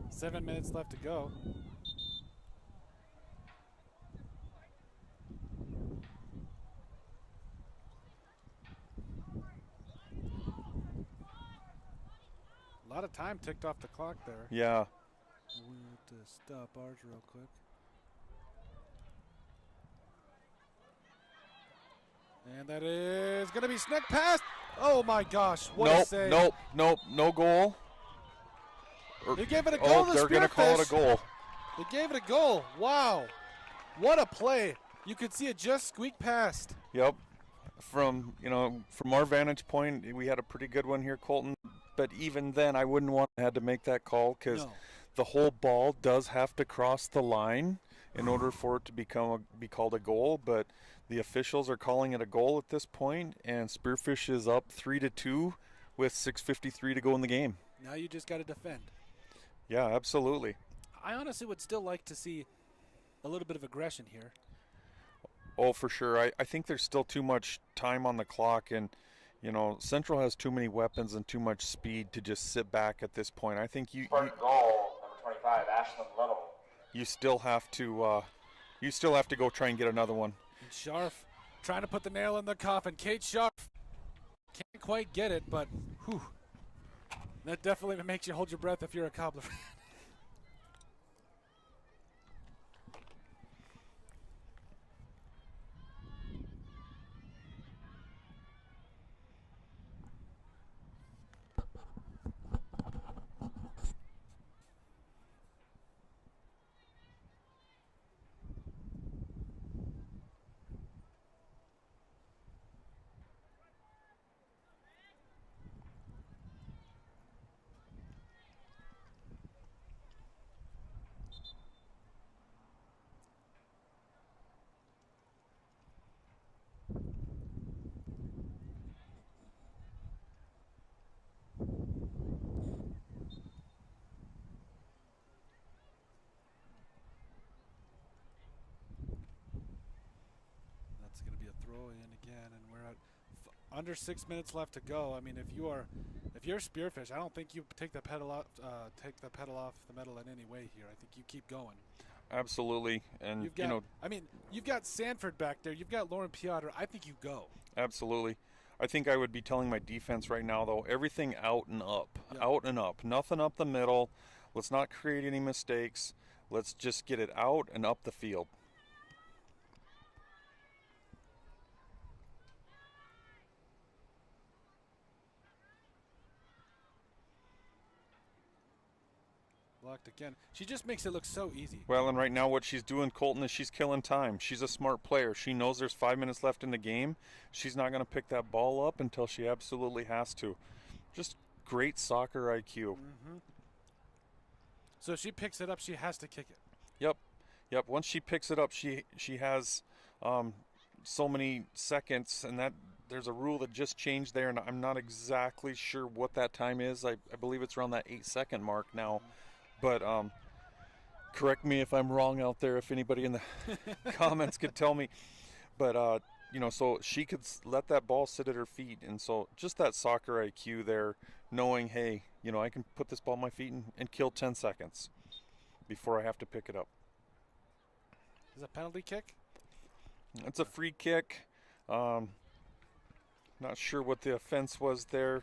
7 minutes left to go. A lot of time ticked off the clock there. Yeah. We have to stop ours real quick. And that is going to be snuck past. Oh my gosh, what a save. Nope, no goal. They gave it a goal to they're going to call it a goal. They gave it a goal. Wow. What a play. You could see it just squeak past. Yep. From our vantage point, we had a pretty good one here, Colton. But even then, I wouldn't want to have to make that call because the whole ball does have to cross the line in order for it to be called a goal. But the officials are calling it a goal at this point, and Spearfish is up 3-2 with 6:53 to go in the game. Now you just got to defend. Yeah, absolutely. I honestly would still like to see a little bit of aggression here. Oh, for sure. I think there's still too much time on the clock, and Central has too many weapons and too much speed to just sit back at this point. I think Spartan goal, number 25, Ashlyn Little. You still have to go try and get another one. And Scharf trying to put the nail in the coffin. Kate Scharf can't quite get it, but whew, that definitely makes you hold your breath if you're a Cobbler fan. throw in again, and we're at under 6 minutes left to go. I mean, if you're Spearfish, I don't think you take the pedal off the metal in any way here. I think you keep going. Absolutely, and You've got, I mean, you've got Sanford back there. You've got Lauren Piotr. I think you go. Absolutely. I think I would be telling my defense right now, though, everything out and up, out and up. Nothing up the middle. Let's not create any mistakes. Let's just get it out and up the field. Blocked again. She just makes it look so easy. Well, and right now what she's doing, Colton, is she's killing time. She's a smart player. She knows there's 5 minutes left in the game. She's not going to pick that ball up until she absolutely has to. Just great soccer IQ. Mm-hmm. So if she picks it up, she has to kick it. Yep. Once she picks it up, she has so many seconds, and that there's a rule that just changed there, and I'm not exactly sure what that time is. I believe it's around that 8-second mark now. But correct me if I'm wrong out there, if anybody in the comments could tell me. But, so she could let that ball sit at her feet. And so just that soccer IQ there, knowing, hey, I can put this ball at my feet and kill 10 seconds before I have to pick it up. Is it a penalty kick? It's a free kick. Not sure what the offense was there.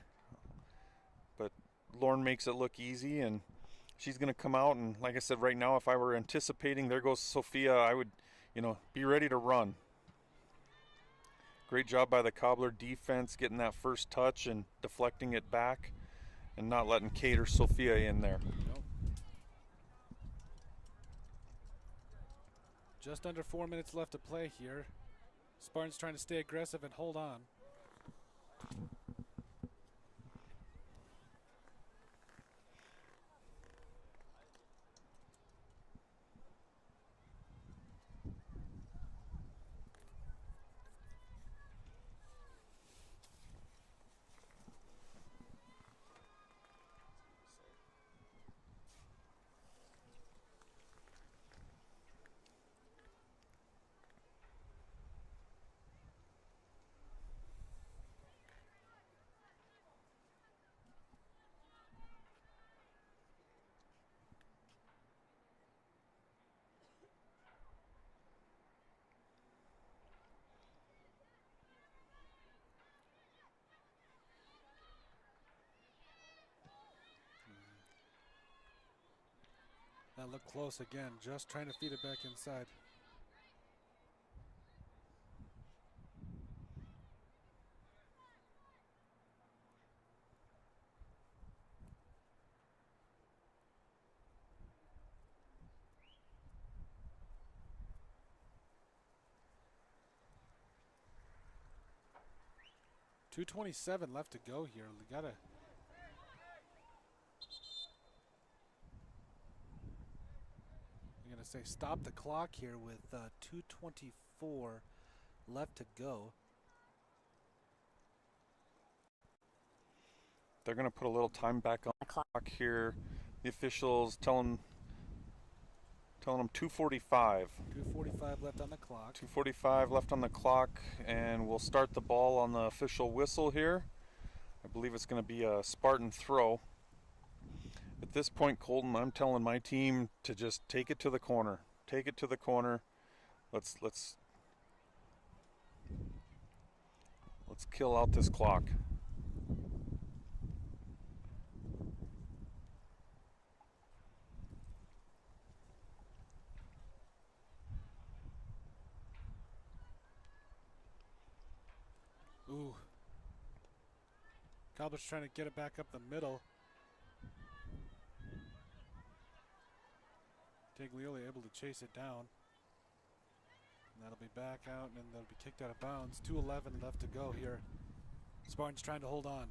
But Lauren makes it look easy, and she's going to come out, and like I said, right now, if I were anticipating, there goes Sophia, I would, be ready to run. Great job by the Cobbler defense, getting that first touch and deflecting it back and not letting Kate or Sophia in there. Nope. Just under 4 minutes left to play here. Spartans trying to stay aggressive and hold on. That looked close again, just trying to feed it back inside. .227 left to go here. We gotta. I'm gonna say stop the clock here with 2:24 left to go. They're going to put a little time back on the clock here. The officials telling them 2:45. 2:45 left on the clock. 2:45 left on the clock, and we'll start the ball on the official whistle here. I believe it's going to be a Spartan throw. At this point, Colton, I'm telling my team to just take it to the corner. Take it to the corner. Let's kill out this clock. Ooh. Cobblers trying to get it back up the middle. Taglioli able to chase it down. And that'll be back out, and then they'll be kicked out of bounds. 2:11 left to go here. Spartans trying to hold on.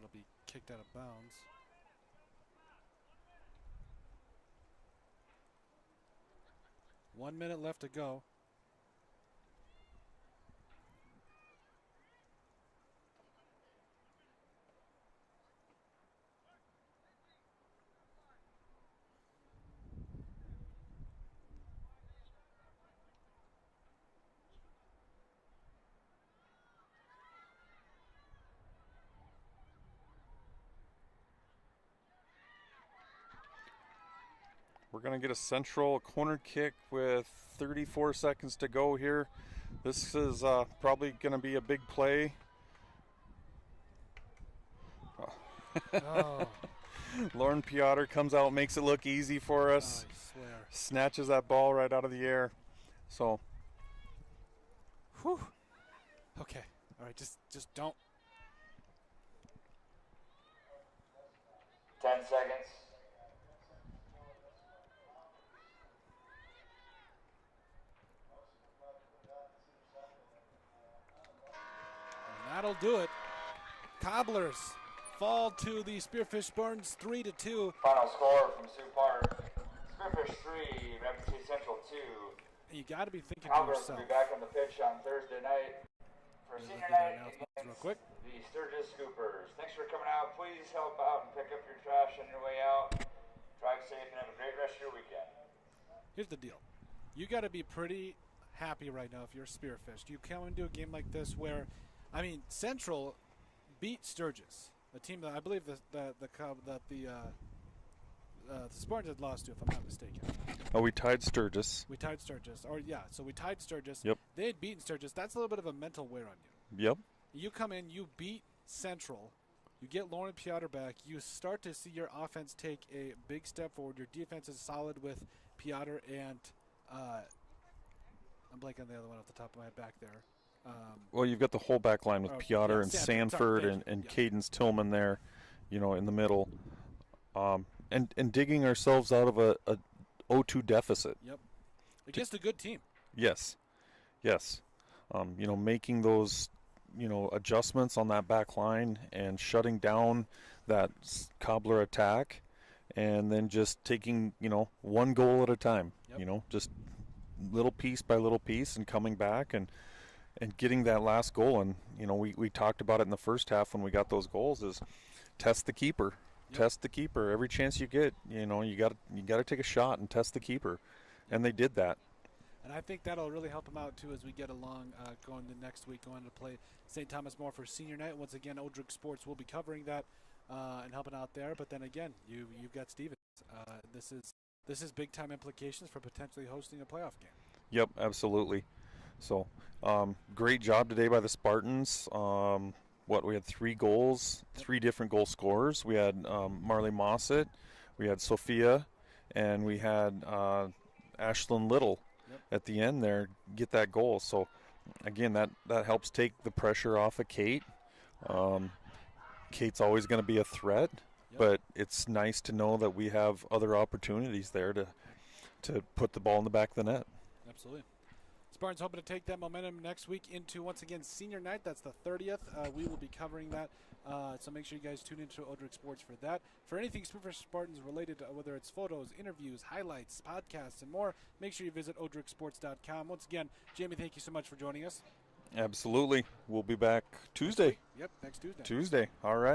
that'll be kicked out of bounds. One minute left to go. We're going to get a central corner kick with 34 seconds to go here. This is probably going to be a big play. Oh. Lauren Piotr comes out, makes it look easy for us. I swear. Snatches that ball right out of the air. So, Whew. Okay. All right. Just don't. 10 seconds. And that'll do it. Cobblers fall to the Spearfish Spartans 3-2. Final score from Sioux Park. Spearfish 3, Rapid City Central 2. And you got to be thinking to Cobblers yourself. will be back on the pitch on Thursday night for Let me senior look at our night announcements against real quick. the Sturgis Scoopers. Thanks for coming out. Please help out and pick up your trash on your way out. Drive safe and have a great rest of your weekend. Here's the deal. You got to be pretty happy right now if you're Spearfish. You come into a game like this where, I mean, Central beat Sturgis, a team that I believe the Spartans had lost to, if I'm not mistaken. oh, we tied Sturgis. We tied Sturgis. So we tied Sturgis. Yep. They had beaten Sturgis. That's a little bit of a mental wear on you. Yep. You come in, you beat Central, you get Lauren Piotr back, you start to see your offense take a big step forward. Your defense is solid with Piotr and I'm blanking on the other one off the top of my head back there. Well, you've got the whole back line with Piotr and Sanford Sorry, and yeah. Cadence Tillman there, in the middle. And digging ourselves out of a 0-2 deficit. Yep. Against a good team. Yes. Making those, adjustments on that back line and shutting down that Cobbler attack, and then just taking, one goal at a time, Yep. just little piece by little piece and coming back and getting that last goal. And, we talked about it in the first half when we got those goals is test the keeper. Yep. Test the keeper. Every chance you get, you got to take a shot and test the keeper. And they did that. And I think that'll really help them out, too, as we get along going to next week, going to play St. Thomas More for senior night. Once again, Odrix Sports will be covering that and helping out there. But then again, you've got Stevens. This is big-time implications for potentially hosting a playoff game. Yep, absolutely. So, great job today by the Spartans. We had 3 goals, 3 different goal scorers. We had Marley Mossett, we had Sophia, and we had Ashlyn Little at the end there get that goal. So, again, that helps take the pressure off of Kate. Kate's always going to be a threat, but it's nice to know that we have other opportunities there to put the ball in the back of the net. Absolutely. Spartans hoping to take that momentum next week into, once again, senior night. That's the 30th. We will be covering that. So make sure you guys tune into Odrix Sports for that. For anything Spearfish Spartans related to, whether it's photos, interviews, highlights, podcasts, and more, make sure you visit odrixsports.com. Once again, Jamie, thank you so much for joining us. Absolutely. We'll be back Tuesday. Yep, next Tuesday. Tuesday. All right.